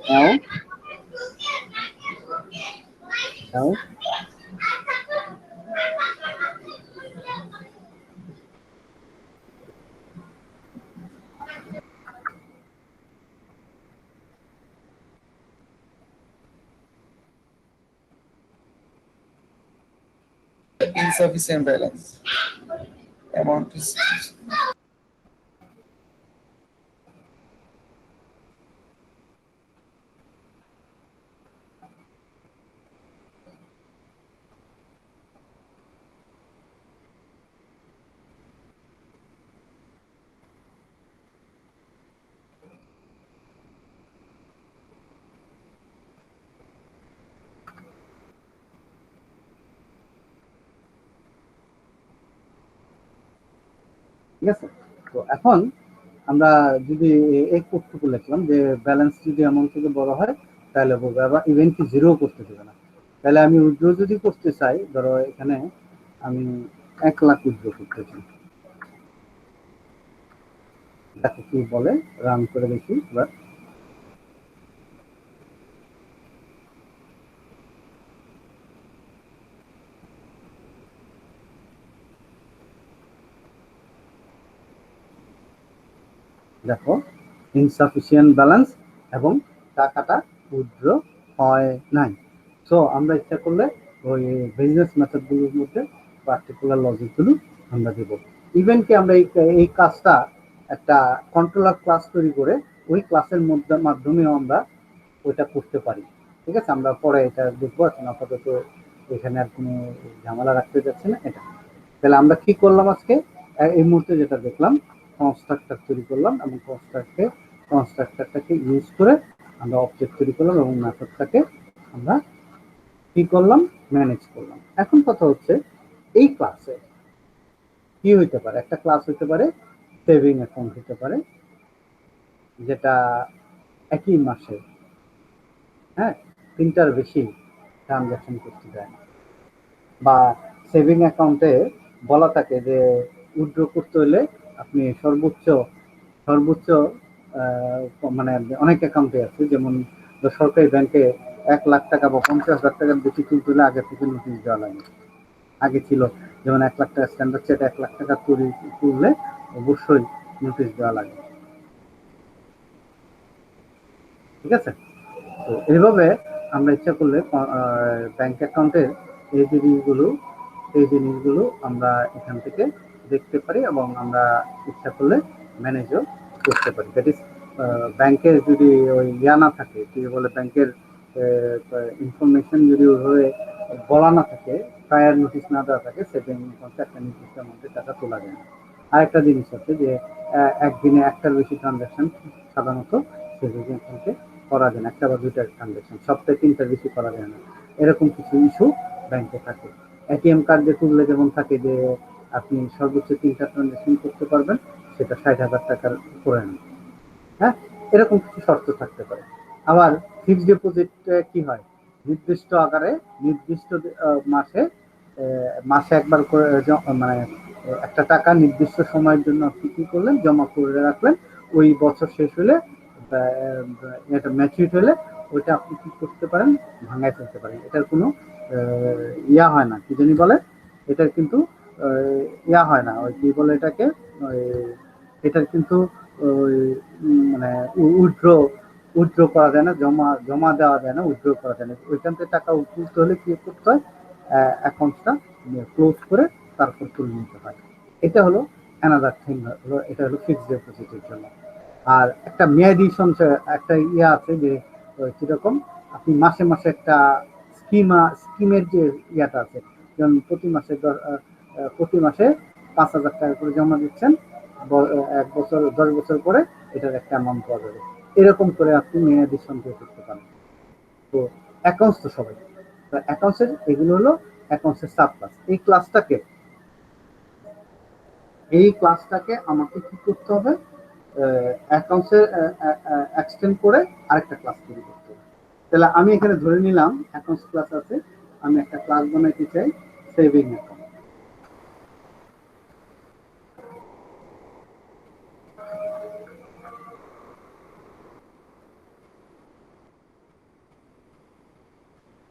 insufficient balance. Amount is ঠিক আছে। তো এখন আমরা যদি এই কোডটুকু লিখলাম যে ব্যালেন্স যদি এমন থেকে বড় হয় তাহলে বলবো, আবার ইভেন কি জিরো করতে দেবে না। তাহলে আমি উইথড্র যদি করতে চাই, ধরো এখানে আমি 1 লাখ উইথড্র করতে চাই, দেখো কি বলে, রান করে দেখি এবার। দেখো ইনসাফিসিয়েন্ট ব্যালেন্স এবং টাকাটা উইথড্র হয় নাই। সো আমরা ইচ্ছা করলে ওই বিজনেস মেথডগুলোর মধ্যে পার্টিকুলার লজিকগুলো আমরা দেব। ইভেন কি আমরা এই কাজটা একটা কন্ট্রোলার ক্লাস তৈরি করে ওই ক্লাসের মধ্যে মাধ্যমেও আমরা ওইটা করতে পারি। ঠিক আছে, আমরা পরে এটা দেখবো, এখন আপাতত এখানে আর কোনো ঝামেলা রাখতে যাচ্ছে না এটা। তাহলে আমরা কি করলাম আজকে, এই মুহূর্তে যেটা দেখলাম, কনস্ট্রাক্টর তৈরি করলাম এবং কনস্ট্রাক্টরটাকে ইউজ করে আমরা অবজেক্ট তৈরি করলাম এবং মেথডটাকে আমরা কি করলাম, ম্যানেজ করলাম। এখন কথা হচ্ছে এই ক্লাসে কি হইতে পারে, একটা ক্লাস হইতে পারে সেভিং অ্যাকাউন্ট হতে পারে, যেটা একই মাসে হ্যাঁ 3টার বেশি ট্রানজাকশন করতে দেয় না। বা সেভিং অ্যাকাউন্টে বলা থাকে যে উইথড্র করতে হলে আপনি সর্বোচ্চ মানে অনেক অ্যাকাউন্টে আছে, যেমন সরকারি ব্যাংকে 1 লাখ টাকা বা 50,000 টাকার বেশি তুলতে হলে আগে থেকে নোটিশ দেওয়া লাগে। আগে ছিল যেমন 1 লাখ টাকা স্ট্যান্ডার্ড সেট, 1 লাখ টাকা তুললে অবশ্যই নোটিশ দেওয়া লাগে। ঠিক আছে, তো এইভাবে আমরা ইচ্ছা করলে ব্যাংক অ্যাকাউন্টের এই জিনিসগুলো আমরা এখান থেকে দেখতে পারি এবং আমরা ইচ্ছা করলে ম্যানেজও করতে পারি। দ্যাট ইজ ব্যাংকের যদি ওই ইয়া না থাকে, কি বলে, ব্যাংকের ইনফরমেশন যদি ওইভাবে বলা না থাকে, প্রায়ার নোটিশ না দেওয়া থাকে, সেভিং অ্যাকাউন্টে একটা নির্দিষ্ট অ্যামাউন্টে টাকা তোলা যায় না। আরেকটা জিনিস আছে যে একদিনে একটার বেশি ট্রানজাকশন সাধারণত সেভিং অ্যাকাউন্টে করা যায় না, একটা বা দুইটা ট্রানজাকশন, সপ্তাহে 3টার বেশি করা যায় না। এরকম কিছু ইস্যু ব্যাংকে থাকে। এটিএম কার্ড দিয়ে তুললে যেমন থাকে যে আপনি সর্বোচ্চ 3টা ট্রানজাকশন করতে পারবেন, সেটা 60,000 টাকার করে নেন। হ্যাঁ, এরকম কিছু শর্ত থাকতে পারে। আবার ফিক্সড ডিপোজিট কি হয়, নির্দিষ্ট আকারে নির্দিষ্ট মাসে একবার করে মানে একটা টাকা নির্দিষ্ট সময়ের জন্য আপনি কি করলেন, জমা করে রাখলেন, ওই বছর শেষ হলে এটা ম্যাচুরিট হলে ওইটা আপনি কি করতে পারেন, ভাঙায় ফেলতে পারেন। এটার কোনো ইয়া হয় না, কি জানি বলে, এটার কিন্তু ইয়া হয় না, ওই কি বলে এটাকে, এটার কিন্তু ওই মানে উইথড্র করা যায় না, জমা দেওয়া যায় না, উইথড্র করা যায় না। ওইখান থেকে টাকা তুলতে হলে কি করতে হয়, অ্যাকাউন্টটা ক্লোজ করে তারপর তুলে নিতে হয়। এটা হলো অ্যানাদার থিং, হলো এটা হলো ফিক্সড ডিপোজিটের জন্য। আর একটা মেয়াদি সঞ্চয় একটা ইয়ে আছে যে কিরকম, আপনি মাসে মাসে একটা স্কিমের যে ইয়াটা আছে, যেমন প্রতি মাসে 5,000 টাকা করে জমা দিচ্ছেন, 1 বছর 10 বছর পরে এটার একটা অ্যামাউন্ট পাওয়া যাবে। এরকম করে আপনি মেয়াদি সঞ্চয় করতে পারেন। তো অ্যাকাউন্টস তো সবাই, অ্যাকাউন্টসের এগুলো হলো অ্যাকাউন্টসের সাব ক্লাস। এই ক্লাসটাকে আমাকে কি করতে হবে, অ্যাকাউন্টসের এক্সটেন্ড করে আরেকটা ক্লাস তৈরি করতে হবে। তাহলে আমি এখানে ধরে নিলাম অ্যাকাউন্টস ক্লাস আছে, আমি একটা ক্লাস বানাইতে চাই সেভিং অ্যাকাউন্ট।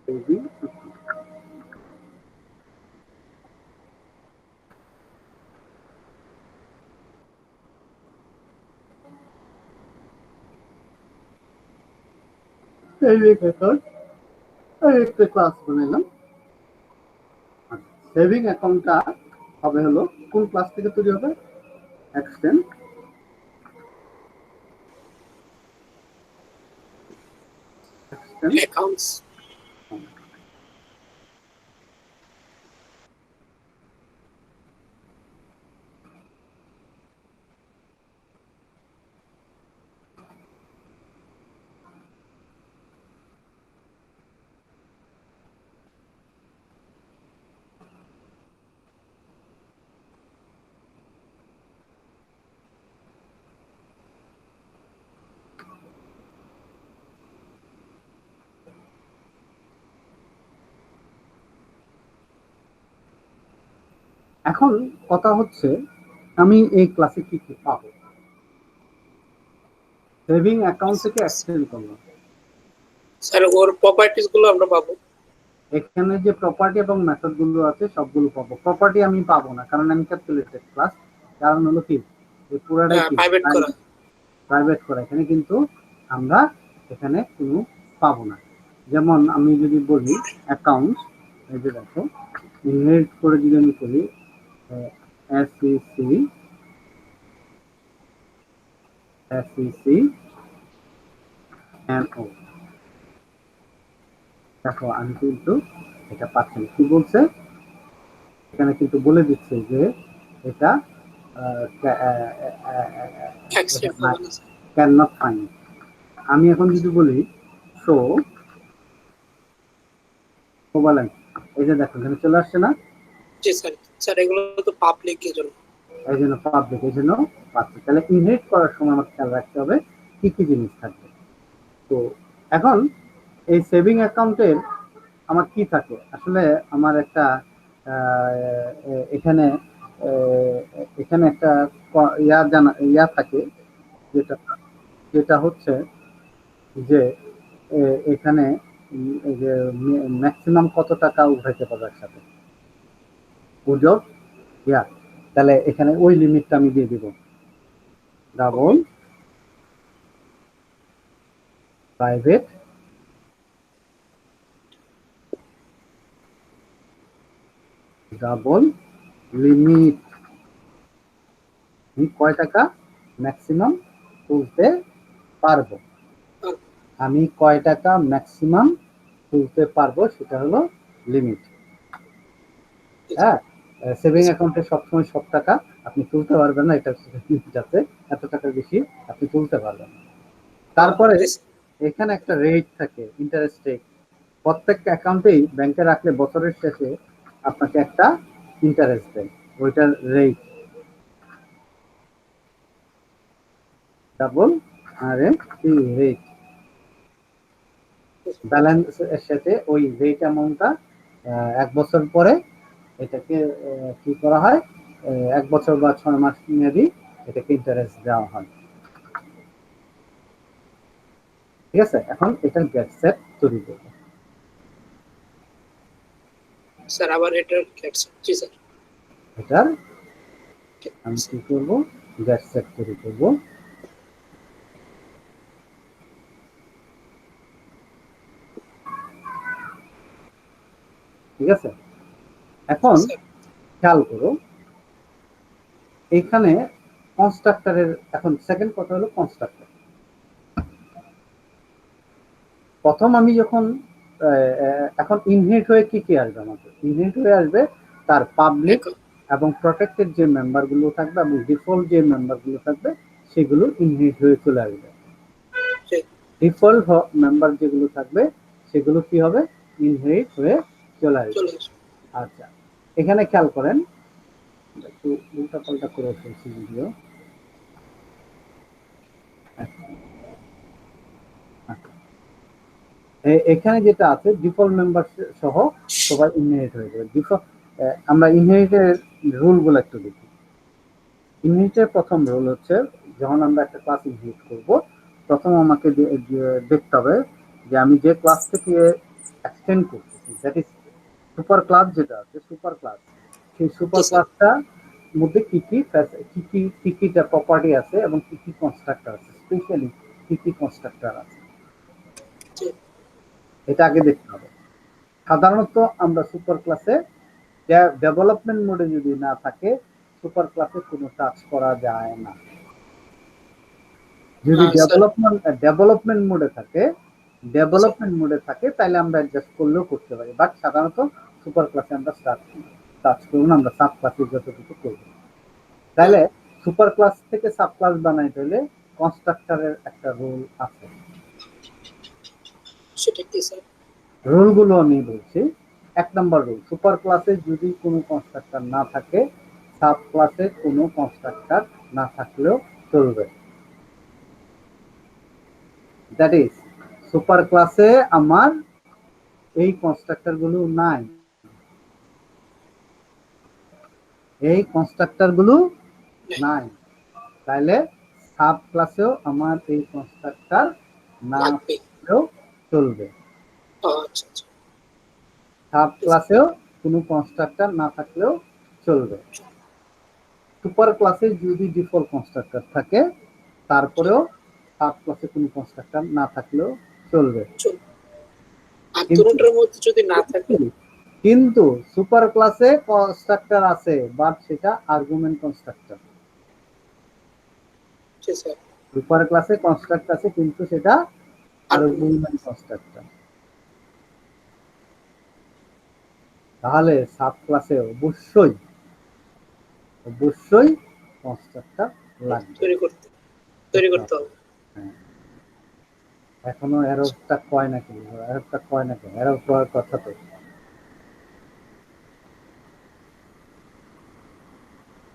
সেভিং অ্যাকাউন্ট একটা ক্লাস বানাইলাম। সেভিং অ্যাকাউন্টটা হবে হলো কোন ক্লাস থেকে তৈরি হবে? Extend accounts. এখন কথা হচ্ছে আমি এই ক্লাসে কি কি পাবো? সেভিং অ্যাকাউন্ট থেকে এক্সটেন্ড করলাম, স্যার ওর প্রপার্টিজ গুলো আমরা পাবো। এখানে যে প্রপার্টি এবং মেথড গুলো আছে সবগুলো পাবো। প্রপার্টি আমি পাবো না কারণ আমি ক্যালকুলেটেড ক্লাস, কারণ হলো কি এই পুরাটাই কি প্রাইভেট করা। প্রাইভেট করা, এখানে কিন্তু আমরা এখানে কোনো পাবো না। যেমন আমি যদি বলি অ্যাকাউন্ট, এই যে দেখো ইনহেরিট করে যদি আমি করি SEC NO, দেখো আমি কিন্তু এটা পাচ্ছি না। কি বলছে এখানে? কিন্তু বলে দিচ্ছে যে এটা ক্যান নট ফাইন্ড। আমি এখন যদি বলি শো ওভারল্যান্ড, এই যে দেখো এখানে চলে আসছে না? জি স্যার। স্যার এগুলো তো পাবলিক এর জন্য। এই জন্য পাবলিক, এই জন্য পাচ্ছি। তাহলে ইনহেরিট করার সময় আমাকে খেয়াল রাখতে হবে কি কি জিনিস থাকবে। তো এখন এই সেভিং অ্যাকাউন্টের আমার কি থাকে? আসলে আমার একটা এখানে এখানে একটা ইয়া থাকে, যেটা যেটা হচ্ছে যে এখানে এই যে ম্যাক্সিমাম কত টাকা উঠাইতে পারবে একসাথে উইথড্র, ইয়া। তাহলে এখানে ওই লিমিটটা আমি দিয়ে দিব, ডাবল প্রাইভেট ডাবল লিমিট। আমি কয় টাকা ম্যাক্সিমাম তুলতে পারবো, আমি কয় টাকা ম্যাক্সিমাম তুলতে পারবো সেটা হলো লিমিট। হ্যাঁ, সেভিং অ্যাকাউন্টে সবসময় সব টাকা আপনি তুলতে পারবেন না, এটা লিমিট আছে, এত টাকার বেশি আপনি তুলতে পারবেন না। তারপরে এখানে একটা রেট থাকে, ইন্টারেস্ট রেট। প্রত্যেকটা অ্যাকাউন্টেই ব্যাংকে রাখলে বছরের শেষে আপনাকে একটা ইন্টারেস্ট দেয়, ওইটার রেট ডাবল রেট। ব্যালেন্স এর সাথে ওই রেট অ্যামাউন্টটা 1 বছর পরে এটাকে কি করা হয়, 1 বছর বা 6 মাস মেয়াদি এটাকে ইন্টারেস্ট দেওয়া হয়। ঠিক আছে, এখন এটার গেট সেট তৈরি করব। স্যার আবার এটার গেট সেট। জি স্যার। এটার আমি কি করব, গেট সেট তৈরি করব। ঠিক আছে, এখন খেয়াল করো এখানে কনস্ট্রাক্টরের, এখন সেকেন্ড কথা হলো কনস্ট্রাক্টর। প্রথম আমি যখন এখন ইনহেরিট হয়ে কি কি আসবে, আমাদের ইনহেরিট হয়ে আসবে তার পাবলিক এবং প্রটেক্টেড যে মেম্বারগুলো থাকবে এবং ডিফল্ট যে মেম্বারগুলো থাকবে সেগুলো ইনহেরিট হয়ে চলে আসবে। ডিফল্ট মেম্বার যেগুলো থাকবে সেগুলো কি হবে, ইনহেরিট হয়ে চলে আসবে। আচ্ছা, এখানে খেয়াল করেন, একটু উল্টা পাল্টা করে ফেলছি ভিডিও। এখানে যেটা আছে ডিফল্ট মেম্বার সহ সবাই ইনহেরিট হয়ে যাবে। আমরা ইনহেরিটের রুলগুলো একটু দেখি। ইনহেরিটের প্রথম রুল হচ্ছে, যখন আমরা একটা ক্লাস ইনহেরিট করব প্রথম আমাকে দেখতে হবে যে আমি যে ক্লাস থেকে এক্সটেন্ড করতেছি, দ্যাট ইজ সুপার ক্লাস, যেটা আছে সুপার ক্লাস, সেই সুপার ক্লাসটার মধ্যে কি কি প্রপার্টি আছে এবং কি কি কনস্ট্রাক্টর আছে, স্পেশালি কি কি কনস্ট্রাক্টর আছে, এটা আগে দেখতে হবে। সাধারণত আমরা সুপার ক্লাসে ডেভেলপমেন্ট মোডে যদি না থাকে সুপার ক্লাসে কোনো টাচ করা যায় না। যদি স্যার ডেভেলপমেন্ট মোডে থাকে তাহলে আমরা অ্যাডজাস্ট করলেও করতে পারি, বাট সাধারণত সুপার ক্লাসে আমরা টাচ করব না, আমরা সাব ক্লাসে যতটুকু করব। তাহলে সুপার ক্লাস থেকে সাব ক্লাস বানাইতে হলে কনস্ট্রাক্টরের একটা রুল আছে। সেটা কি স্যার? রুলগুলো আমি বলছি। 1 নম্বর রুল, সুপার ক্লাসে যদি কোনো কনস্ট্রাক্টর না থাকে সাব ক্লাসে কোনো কনস্ট্রাক্টর না থাকলেও চলবে। দ্যাট ইজ সুপার ক্লাসে আমার এই কনস্ট্রাক্টর গুলো নাই, তাহলে সাব ক্লাসেও আমার এই কনস্ট্রাক্টর না লাগবে। থাকলেও চলবে। আচ্ছা আচ্ছা। সাব ক্লাসেও কোনো কনস্ট্রাক্টর না থাকলেও চলবে। সুপার ক্লাসে যদি ডিফল্ট কনস্ট্রাক্টর থাকে তারপরেও সাব ক্লাসে কোনো কনস্ট্রাক্টর না থাকলেও চলবে। আর দুটোর মধ্যে যদি না থাকে কিন্তু সুপার ক্লাসে কনস্ট্রাক্টর আছে, বাট সেটা আর্গুমেন্ট কনস্ট্রাক্টর। স্যার সুপার ক্লাসে কনস্ট্রাক্টর আছে কিন্তু সেটা আর্গুমেন্ট কনস্ট্রাক্টর। তাহলে সাব ক্লাসে অবশ্যই কনস্ট্রাক্টর লাগবে, তৈরি করতে হবে। এখনো এররটা কয় নাকি, এরর করার কথা তো।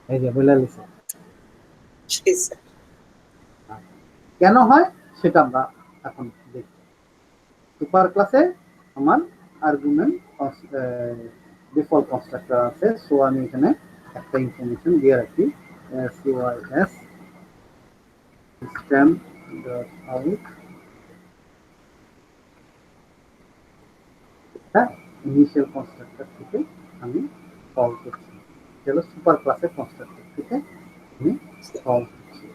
এই যে বলে লিখে কেন হয় সেটা আমরা এখন দেখব। সুপার ক্লাসে আমার আর্গুমেন্ট ডিফল্ট কনস্ট্রাক্টর আছে, সো আমি এখানে একটা ইনফরমেশন দিয়ে রাখি, sys system dot out initial constructor থেকে আমি কল করছি, যেটা সুপার ক্লাসের কনস্ট্রাক্টর থেকে আমি কল করছি।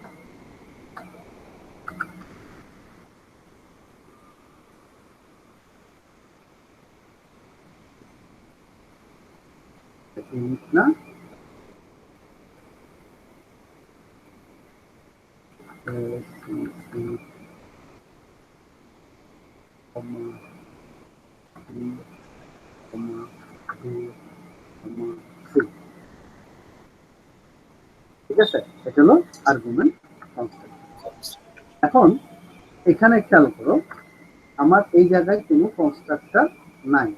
না ঠিক আছে, এটা হলো আর্গুমেন্ট কনস্ট্রাক্টর। এখন এখানে খেয়াল করো, আমার এই জায়গায় কোনো কনস্ট্রাক্টর নাই।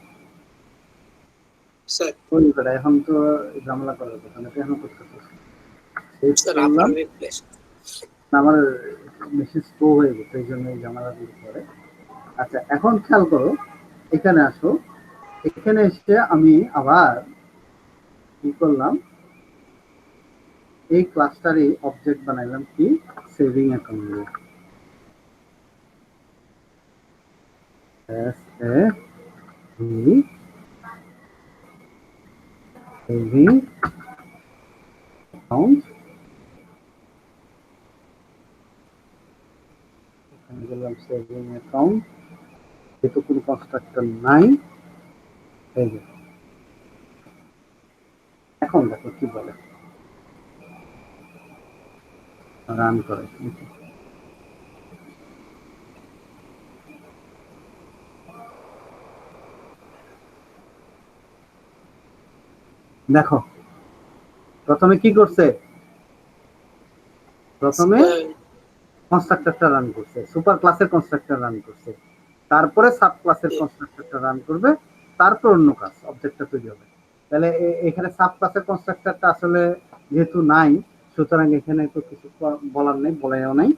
এখন তো ঝামেলা করার কথা না, এখন আমার মেশিন স্লো হয়ে গেছে, এই জন্য এই ঝামেলা করে। আচ্ছা এখন খেয়াল করো, এখানে আসো, এখানে এসে আমি আবার কি করলাম, এই ক্লাস্টারে অবজেক্ট বানাইলাম কি সেভিং অ্যাকাউন্ট, সেভিং অ্যাকাউন্ট। এখানে গেলাম সেভিং অ্যাকাউন্ট, যেহেতু কোনো কনস্ট্রাক্টর নাই। এই যে এখন দেখো কি বলে, রান করে। দেখো প্রথমে কি করছে, প্রথমে কনস্ট্রাক্টরটা রান করছে, সুপার ক্লাসের কনস্ট্রাক্টর রান করছে, তারপরে সাব ক্লাসের কনস্ট্রাক্টরটা রান করবে, তারপর অন্য কাজ অবজেক্টটা তৈরি হবে। তাহলে এখানে সাব ক্লাসের কনস্ট্রাক্টরটা আসলে যেহেতু নাই, সুতরাং এখানে তো কিছু বলার নেই, বলাইও নাই।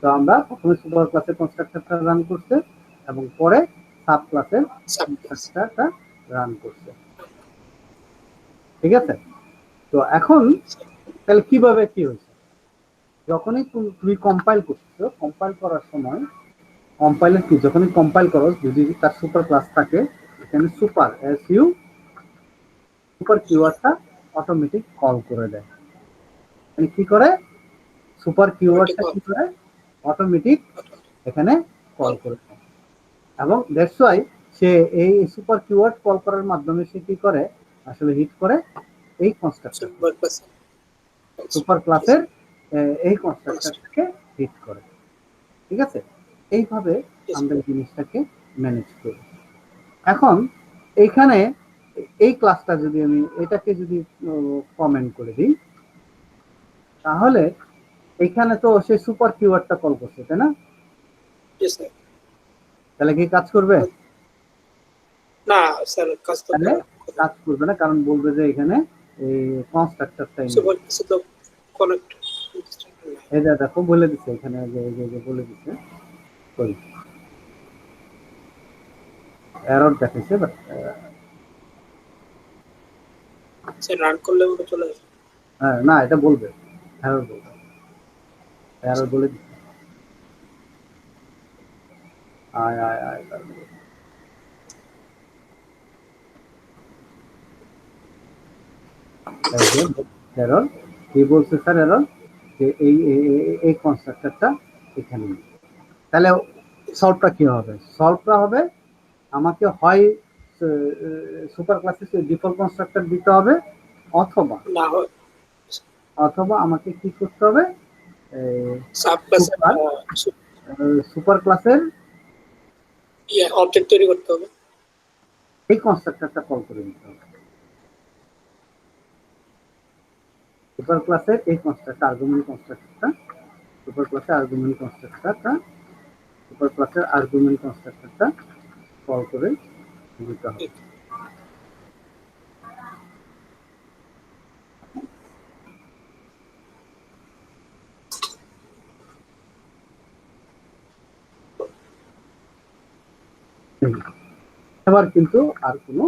তো আমরা প্রথমে সুপার ক্লাসের কনস্ট্রাক্টরটা রান করছে এবং পরে সাব ক্লাসের কনস্ট্রাক্টরটা রান করছে। ঠিক আছে, তো এখন তাহলে কিভাবে কি হয়েছে, যখনই তুমি কম্পাইল করছো, কম্পাইল করার সময় কম্পাইলার কি, যখনই কম্পাইল করো যদি তার সুপার ক্লাস থাকে, এখানে সুপার সুপার কিওয়ার্ডটা অটোমেটিক কল করে দেয়। মানে কি করে, সুপার কিওয়ার্ডটা কি করে অটোমেটিক এখানে কল করে দেয়। এবং দ্যাটস ওয়াই সে এই সুপার কিওয়ার্ড কল করার মাধ্যমে সে কি করে, আসলে হিট করে এই কনস্ট্রাক্টর, সুপার ক্লাস সুপার ক্লাসের এই কনস্ট্রাক্টরটাকে হিট করে। ঠিক আছে, এইভাবে আমরা এই জিনিসটাকে ম্যানেজ করি। এখন এইখানে এই ক্লাসটা যদি আমি এটাকে যদি কমেন্ট করে দিই, তাহলে এখানে তো সে সুপার কিওয়ার্ডটা কল করছে, তাই না? স্যার। তাহলে কি কাজ করবে? না স্যার, কাজ তো তাহলে কাজ করবে না, কারণ বলবে যে এখানে এই কনস্ট্রাক্টরটাই নেই। সুপার ক্লাসে তো কানেক্ট এটা দেখো বলে দিচ্ছে এখানে, যে বলে দিচ্ছে, সরি এরর দেখাইছে, বাট স্যার রান করলে ওটা চলে আসবে। না এটা বলবে, এরর বলবে, এরর বলে দিচ্ছে। আয় আয় আয় এরর কি বলছে স্যার? এরর যে এই কনস্ট্রাক্টরটা এখানে নেই। তাহলে সলভটা কি হবে? সলভটা হবে আমাকে হয় সুপার ক্লাসে ডিফল্ট কনস্ট্রাক্টর দিতে হবে, অথবা না হয় অথবা আমাকে কি করতে হবে, সাব ক্লাসে সুপার ক্লাসের অবজেক্ট তৈরি করতে হবে। এই কনস্ট্রাক্টরটা কল করে দিতে হবে। সুপার ক্লাসের এই কনস্ট্রাক্টর আর্গুমেন্ট কনস্ট্রাক্টরটা, সুপার ক্লাসের আর্গুমেন্ট কনস্ট্রাক্টরটা, সুপার ক্লাসের আর্গুমেন্ট কনস্ট্রাক্টরটা কল করে দিতে হবে। এবার কিন্তু আর কোনো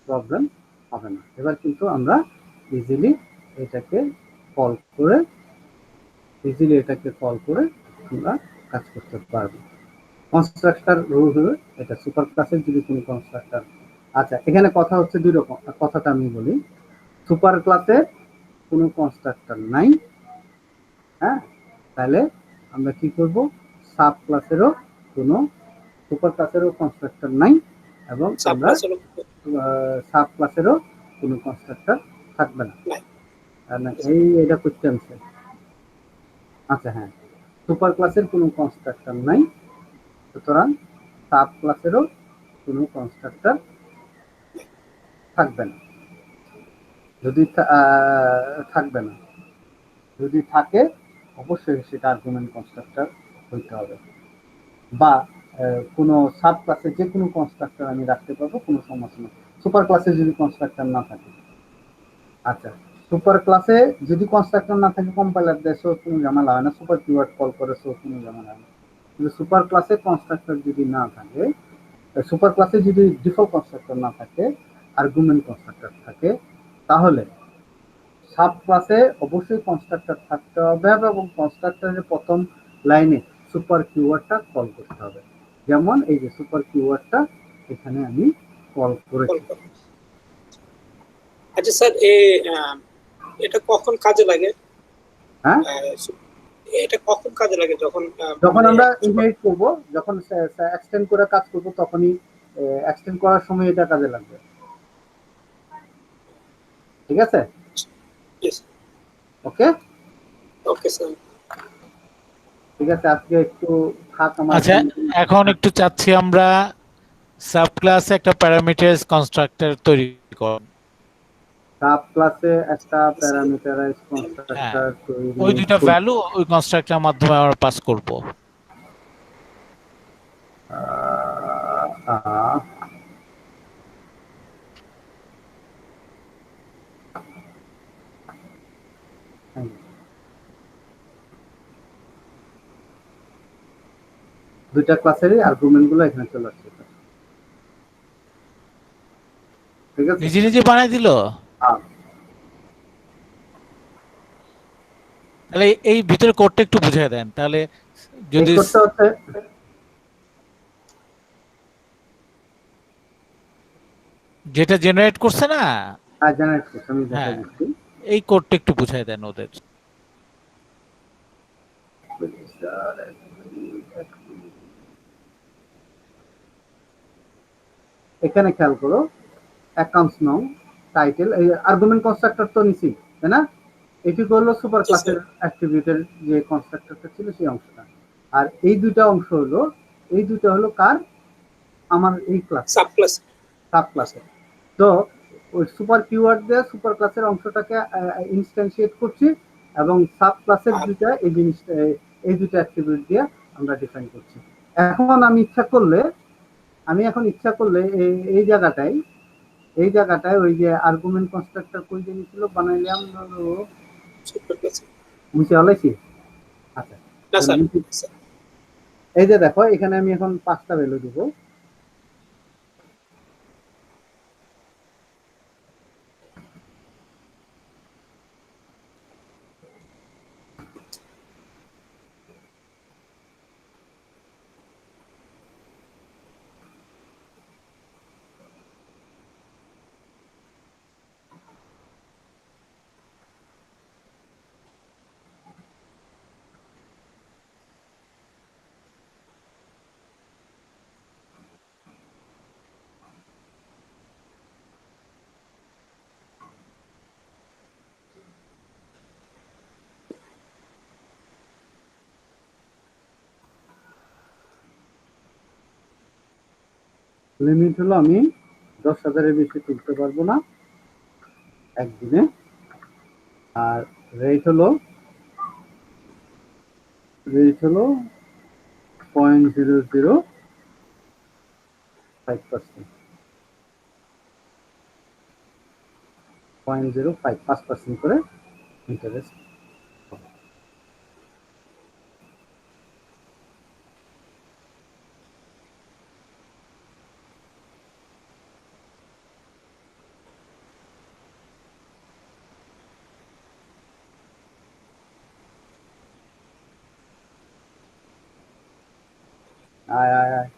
প্রবলেম হবে না। এবার কিন্তু আমরা ইজিলি এটাকে কল করে আমরা কাজ করতে পারবো। কনস্ট্রাক্টর রুল হলো এটা, সুপার ক্লাসের যদি কোনো কনস্ট্রাক্টর, আচ্ছা এখানে কথা হচ্ছে দুই রকম, কথাটা আমি বলি। সুপার ক্লাসে কোনো কনস্ট্রাক্টর নাই, হ্যাঁ, তাহলে আমরা কি করব, সাব ক্লাসেরও কোনো, সুপার ক্লাসেরও কনস্ট্রাক্টর নাই, এবং সাব আমরা ক্লাসে সাব ক্লাসেরও কোনো কনস্ট্রাক্টর থাকবে না। এটা করতে আনছে। আচ্ছা হ্যাঁ, সুপার ক্লাসের কোনো কনস্ট্রাক্টর নাই, সুতরাং সাব ক্লাসেরও কোনো কনস্ট্রাক্টর থাকবে না। যদি থাকবে না, যদি থাকে অবশ্যই সেটা আর্গুমেন্ট কনস্ট্রাক্টর হইতে হবে, বা কোনো সাব ক্লাসে যে কোনো কনস্ট্রাক্টর আমি রাখতে পারবো, কোনো সমস্যা নেই, সুপার ক্লাসে যদি কনস্ট্রাক্টর না থাকে। আচ্ছা, সুপার ক্লাসে যদি কনস্ট্রাক্টর না থাকে, কম্পাইলার দেয়, সো কোনো ঝামেলা হয় না, সুপার কিওয়ার্ড কল করে, সো কোনো ঝামেলা হয় না। কিন্তু সুপার ক্লাসে কনস্ট্রাক্টর যদি না থাকে, সুপার ক্লাসে যদি ডিফল্ট কনস্ট্রাক্টর না থাকে, আর্গুমেন্ট কনস্ট্রাক্টর থাকে, তাহলে সাব ক্লাসে অবশ্যই কনস্ট্রাক্টর থাকতে হবে, এবং কনস্ট্রাক্টরের প্রথম লাইনে সুপার কিওয়ার্ডটা কল করতে হবে। যেমন এই যে সুপার কিওয়ার্ডটা এখানে আমি কল করেছি। আচ্ছা স্যার, এটা কখন কাজে লাগে? হ্যাঁ, এটা কখন কাজে লাগে? যখন যখন আমরা ইনহেরিট করব, যখন এক্সটেন্ড করে কাজ করব, তখনই এক্সটেন্ড করার সময় এটা কাজে লাগবে। ঠিক আছে, ওকে ওকে স্যার। ঠিক আছে, আজকে একটু থাক আমার। আচ্ছা, এখন একটু চাচ্ছি আমরা সাব ক্লাসে একটা প্যারামিটারাইজ কনস্ট্রাক্টর তৈরি করব। সাব ক্লাসে একটা প্যারামিটারাইজ কনস্ট্রাক্টর তৈরি ওই দুটো করব। ভ্যালু ওই কনস্ট্রাক্টরের মাধ্যমে আমরা পাস করব। দুইটা ক্লাসেরই আর্গুমেন্ট গুলো এখানে চলে আসছে, ঠিক আছে। নিজে নিজে বানাই দিল। তাহলে এই ভিতরে কোডটা একটু বুঝিয়ে দেন, তাহলে যদি করতে হচ্ছে যেটা জেনারেট করছে না, জেনারেট করতে আমি দেখা হ্যাঁ, দিচ্ছি। এই কোডটা একটু বুঝিয়ে দেন ওদের। এখানে খেয়াল করো, অ্যাকাউন্টস নাও টাইটেল, এই আর্গুমেন্ট কনস্ট্রাক্টর তো নিছি, তাই না? এটুকু হলো সুপার জি, ক্লাসের অ্যাট্রিবিউটের যে কনস্ট্রাক্টরটা ছিল সেই অংশটা। আর এই দুইটা অংশ হলো, এই দুইটা হলো কার? আমার এই ক্লাস, সাব ক্লাস। সাব ক্লাসের। তো ওই সুপার কিওয়ার্ড দিয়ে সুপার ক্লাসের অংশটাকে ইনস্ট্যান্সিয়েট করছি, এবং সাব ক্লাসের দুইটা এই জিনিসটা, এই দুইটা অ্যাট্রিবিউট দিয়ে আমরা ডিফাইন করছি। এখন আমি ইচ্ছা করলে, এই জায়গাটায়, ওই যে আর্গুমেন্ট কনস্ট্রাক্টর কই জিনিসগুলো বানাইলাম, সুপার ক্লাস। মুছে হলাইছি। আচ্ছা, না স্যার, এই যে দেখো এখানে আমি এখন 5টা ভ্যালু দিব। লিমিট হলো আমি 10,000-এর বেশি তুলতে পারবো না একদিনে। আর রেট হলো 0.005%, 5% করে ইন্টারেস্ট। আয় আয় আয়,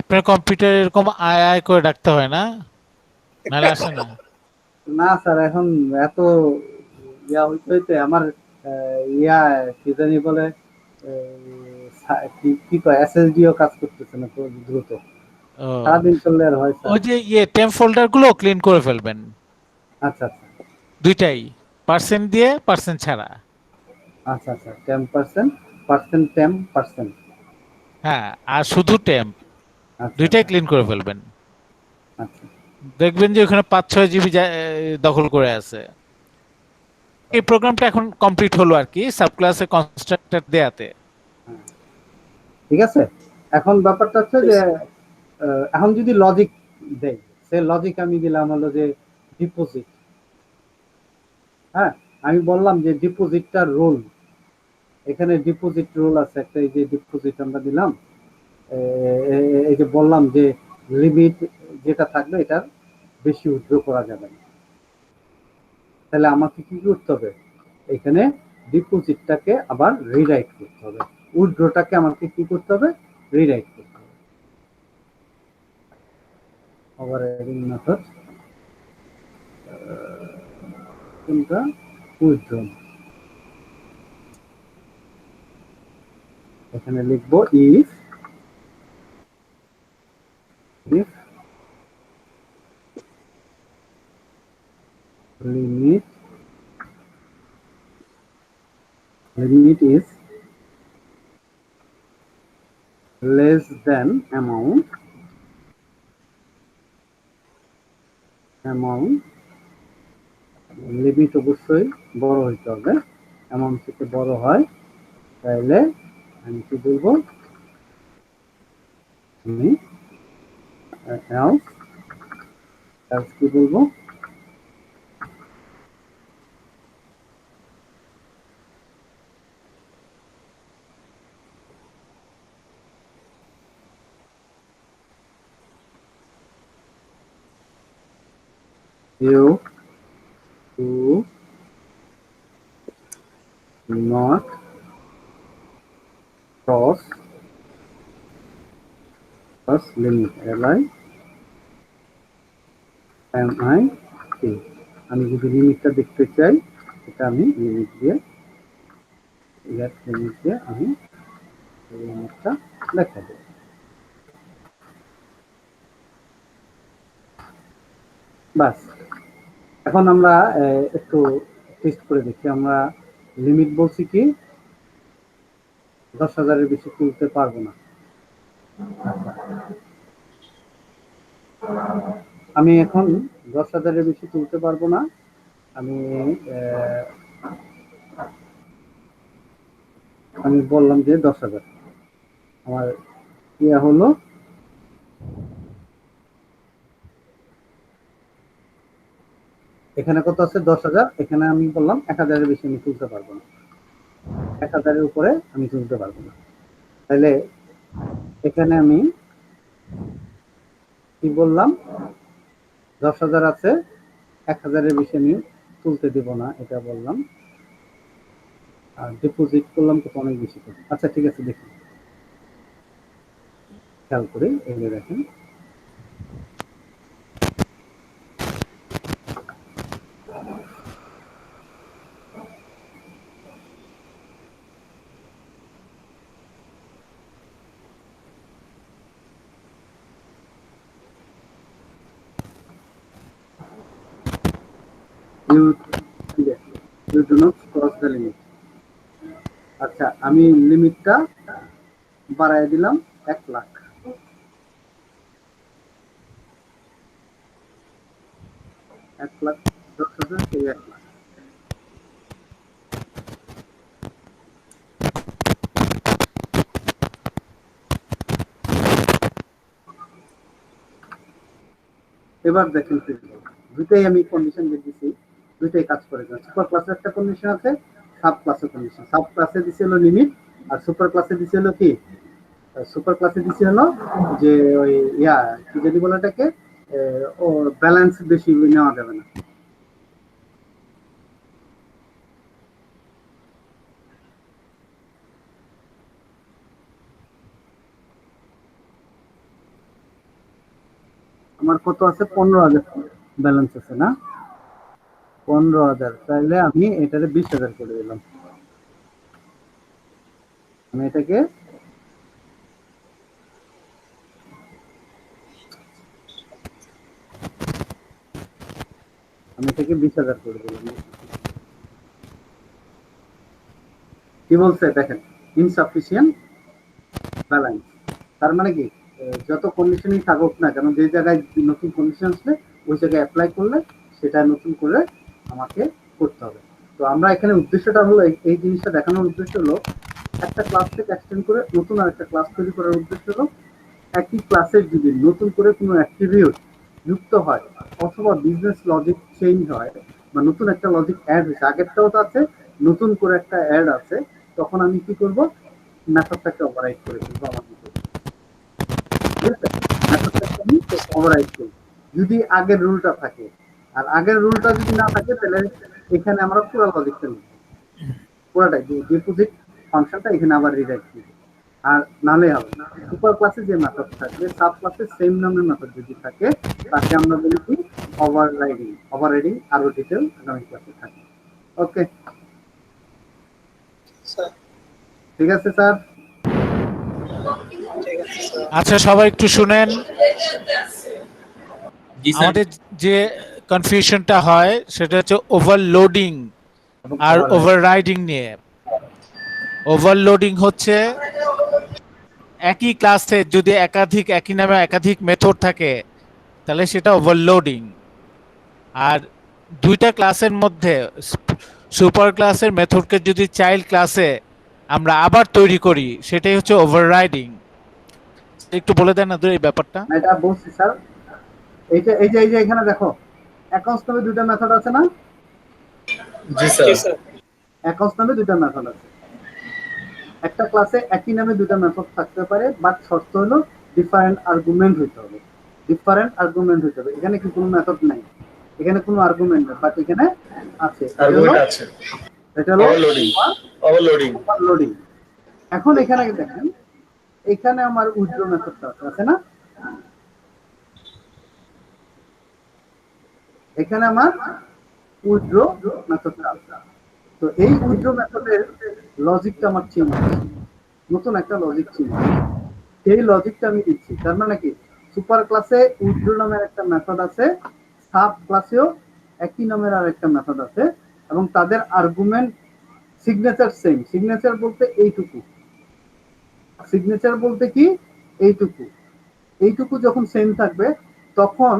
আপনার কম্পিউটার এরকম আয় আয় করে ডাকতে হয় না, নাহলে আসে না। না স্যার, এখন এত হইতে হইতে আমার কি জানি বলে, কি কয়, এসএসডিও কাজ করতেছে না তো দ্রুত। ও, সারাদিন চললে আর হয় স্যার? ওই যে টেম্প ফোল্ডার গুলো ক্লিন করে ফেলবেন, আচ্ছা আচ্ছা দুইটাই, পার্সেন্ট দিয়ে পার্সেন্ট ছাড়া। আচ্ছা আচ্ছা, 10%, পার্সেন্ট 10%। হ্যাঁ, আর শুধু টেম্প, আচ্ছা দুইটাই আচ্ছা ক্লিন করে ফেলবেন। আচ্ছা। দেখবেন যে ওখানে 5-6 জিবি দখল করে আছে। এই প্রোগ্রামটা এখন কমপ্লিট হলো আর কি, সাব ক্লাসে কনস্ট্রাক্টর দেয়াতে। ঠিক আছে, এখন ব্যাপারটা হচ্ছে যে এখন যদি লজিক দেই, সে লজিক আমি দিলাম হলো যে ডিপোজিট। হ্যাঁ, আমি বললাম যে ডিপোজিটটার রোল, এখানে ডিপোজিট রোল আছে একটা, এই যে ডিপোজিট আমরা দিলাম, এই যে বললাম যে লিমিট যেটা থাকবে এটার বেশি উইথড্র করা যাবে না। তাহলে আমাকে কি করতে হবে, এখানে ডিপোজিটটাকে আবার রিরাইট করতে হবে, উইথড্রটাকে আমাকে কি করতে হবে, রিরাইট করতে হবে। ওভাররাইডিং মেথড, কোনটা, উইথড্র। এখানে লিখবো if limit is less than amount limit অবশ্যই বড় হইতে হবে, অ্যামাউন্ট থেকে বড় হয়, তাহলে আমি কি বলবো, আমি else কি বলবো, you do not cross limit, LIMIT। আমি যদি লিমিটটা দেখতে চাই, এটা আমি লিমিট দিয়ে আমি লিমিটটা লেখা দেব। বাস এখন আমরা একটু টেস্ট করে দেখি। আমরা লিমিট বলছি কি 10,000-এর বেশি তুলতে পারবো না। আমি এখন 10,000-এর বেশি তুলতে পারবো না। আমি আমি বললাম যে 10,000 আমার ইয়া হলো। এখানে কত আছে? 10,000। এখানে আমি বললাম 1,000-এর বেশি আমি তুলতে পারবো না, 1,000-এর উপরে আমি তুলতে পারবো না। তাহলে এখানে আমি কি বললাম? 10,000 আছে, 1,000-এর বেশি আমি তুলতে দেব না, এটা বললাম। আর ডিপোজিট করলাম কত? অনেক বেশি করে। আচ্ছা ঠিক আছে, দেখি খেয়াল করি। এই যে দেখেন, you do not cross the limit। আচ্ছা, আমি লিমিটটা বাড়ায় দিলাম 1 লাখ। এক লাখ 10,000 থেকে 1 লাখ। এবার দেখেন, দুইটাই আমি কন্ডিশন দিয়েছি, দুইটাই কাজ করে। সুপার ক্লাসের একটা কন্ডিশন আছে, সাব ক্লাসের কন্ডিশন। সাব ক্লাসে দিছে হলো লিমিট, আর সুপার ক্লাসে দিছে হলো কি? সুপার ক্লাসে দিছে হলো যে ওই ইয়া কি যদি বলে এটাকে, ও ব্যালেন্স বেশি নেওয়া যাবে না। আমার কত আছে? 15,000 ব্যালেন্স আছে না? 15,000। তাহলে আমি এটারে 20,000 করে দিলাম। আমি এটাকে আমি এটাকে 20,000 করে দিলাম। কি বলছে দেখেন? Insufficient balance. তার মানে কি, যত কন্ডিশনই থাকুক না কেন, যে জায়গায় নতুন কন্ডিশন আসলে ওই জায়গায় অ্যাপ্লাই করলে সেটা নতুন করে আমাকে করতে হবে। তো আমরা এখানে উদ্দেশ্যটা হলো এই জিনিসটা দেখানোর উদ্দেশ্য হলো, একটা ক্লাস থেকে এক্সটেন্ড করে নতুন আরেকটা ক্লাস তৈরি করার উদ্দেশ্য হলো, একই ক্লাসের যদি নতুন করে কোনো অ্যাট্রিবিউট যুক্ত হয় অথবা বিজনেস লজিক চেঞ্জ হয় বা নতুন একটা লজিক অ্যাড হয়েছে, আগেরটাও তো আছে, নতুন করে একটা অ্যাড আছে, তখন আমি কি করব? মেথডটাকে ওভাররাইড করে ফেলবো আমার মতো। ঠিক আছে? মেথডটাকে আমি ওভাররাইড করব যদি আগের রুলটা থাকে। আর আগের রুলটা যদি না থাকে তাহলে এখানে আমরা পুরো লজিকটা নিব, পুরোটাই ডিপোজিট ফাংশনটা এখানে আবার রিরাইট করব। আর নালে হবে না। সুপার ক্লাসে যে মেথড থাকবে, সাব ক্লাসে সেম নামের মেথড যদি থাকে, তাকে আমরা বলি কি? ওভাররাইডিং। ওভাররাইডিং আরো ডিটেল আগামী ক্লাসে থাকে। ওকে, ঠিক আছে স্যার। আচ্ছা, সবাই একটু শুনেন। আমাদের যে কনফিউশনটা হয় সেটা হচ্ছে ওভারলোডিং আর ওভাররাইডিং নিয়ে। ওভারলোডিং হচ্ছে একই ক্লাসে যদি একই নামে একাধিক মেথড থাকে তাহলে সেটা ওভারলোডিং। আর দুইটা ক্লাসের মধ্যে সুপার ক্লাসের মেথডকে যদি চাইল্ড ক্লাসে আমরা আবার তৈরি করি সেটাই হচ্ছে ওভাররাইডিং। একটু বলে দেন না এই ব্যাপারটা। এটা বলছি স্যার। এই যে এখানে দেখো, অ্যাকাউন্টস নামে দুইটা মেথড আছে না? জি স্যার। অ্যাকাউন্টস নামে দুইটা মেথড আছে। একটা ক্লাসে একই নামে দুইটা মেথড থাকতে পারে, বাট শর্ত হলো ডিফারেন্ট আর্গুমেন্ট হইতে হবে। ডিফারেন্ট আর্গুমেন্ট হইতে হবে। এখানে কি কোনো মেথড নাই, এখানে কোনো আর্গুমেন্ট নেই, বাট এখানে আছে। আর্গুমেন্ট আছে। এটা হলো ওভারলোডিং। এখন এখানে দেখেন, এখানে আমার উইথড্র মেথডটা আছে না? এখানে আমার উইথড্র মেথডটা আছে। তো এই উইথড্র মেথডের লজিকটা আমার চেঞ্জ হচ্ছে, নতুন একটা লজিক চেঞ্জ হচ্ছে। এই লজিকটা আমি দিচ্ছি। তার মানে কি, সুপার ক্লাসে উইথড্র নামের একটা মেথড আছে, সাব ক্লাসেও একই নামের আরেকটা মেথড আছে এবং তাদের আর্গুমেন্ট সিগনেচার সেম। সিগনেচার বলতে এইটুকু, সিগনেচার বলতে কি এইটুকু, এইটুকু যখন সেম থাকবে তখন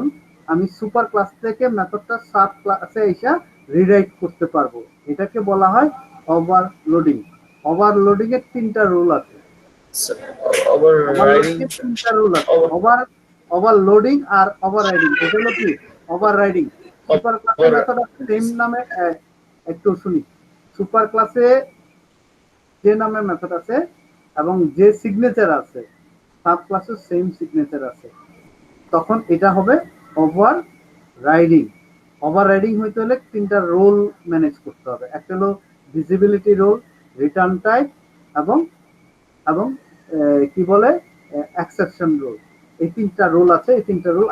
আমি সুপার ক্লাস থেকে মেথডটা সাব ক্লাসে এসে রিরাইট করতে পারবো। এটাকে বলা হয় ওভারলোডিং। ওভারলোডিং এর তিনটা রুল আছে। ওভাররাইডিং তিনটা রুল আছে, ওভারলোডিং আর ওভাররাইডিং। এটা হলো কি ওভাররাইডিং। সুপার ক্লাসে মেথড আছে সেম নামে, একটু শুনি, সুপার ক্লাসে যে নামে মেথড আছে এবং যে সিগনেচার আছে সাব ক্লাসে সেম সিগনেচার আছে, তখন এটা হবে ওভার রাইডিং। ওভার রাইডিং হইতে হলে তিনটা রোল ম্যানেজ করতে হবে। একটা হলো ভিজিবিলিটি রোল, রিটার্ন টাইপ এবং এবং কি বলে এক্সেপশন রোল। এই তিনটা রোল আছে। এই তিনটা রোল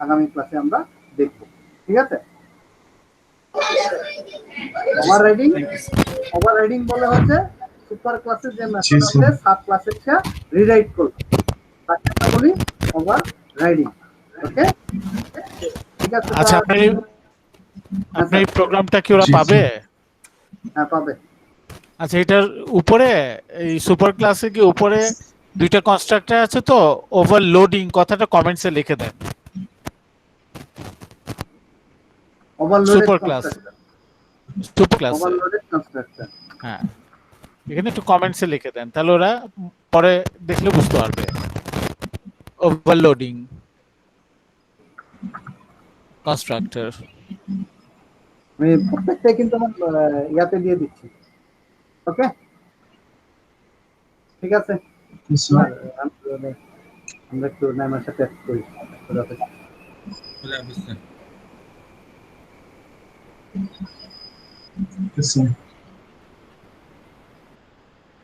আগামী ক্লাসে আমরা দেখব। ঠিক আছে? ওভাররাইডিং বলে হচ্ছে সুপার ক্লাসে যে মেথড আছে সাব ক্লাসে সে রিরাইট করবে, তাকে আমরা বলি ওভাররাইডিং। ওকে, ঠিক আছে? আচ্ছা, আপনি এই প্রোগ্রামটা কি ওরা পাবে? হ্যাঁ, পাবে। আচ্ছা, এটার উপরে এই সুপার ক্লাসে কি উপরে দুইটা কনস্ট্রাক্টর আছে, তো ওভারলোডিং কথাটা কমেন্টসে লিখে দেন। Super class, super class, overloaded constructor. হ্যাঁ, এখানে একটু কমেন্টসে লিখে দেন, তাহলে ওরা পরে দেখলে বুঝতে পারবে। ওভারলোডিং কনস্ট্রাক্টর আমি প্রত্যেকটাই কিন্তু আমার ইয়াতে দিয়ে দিচ্ছি। ওকে, ঠিক আছে? আমরা একটু নামের সাথে করি। Yes, sir.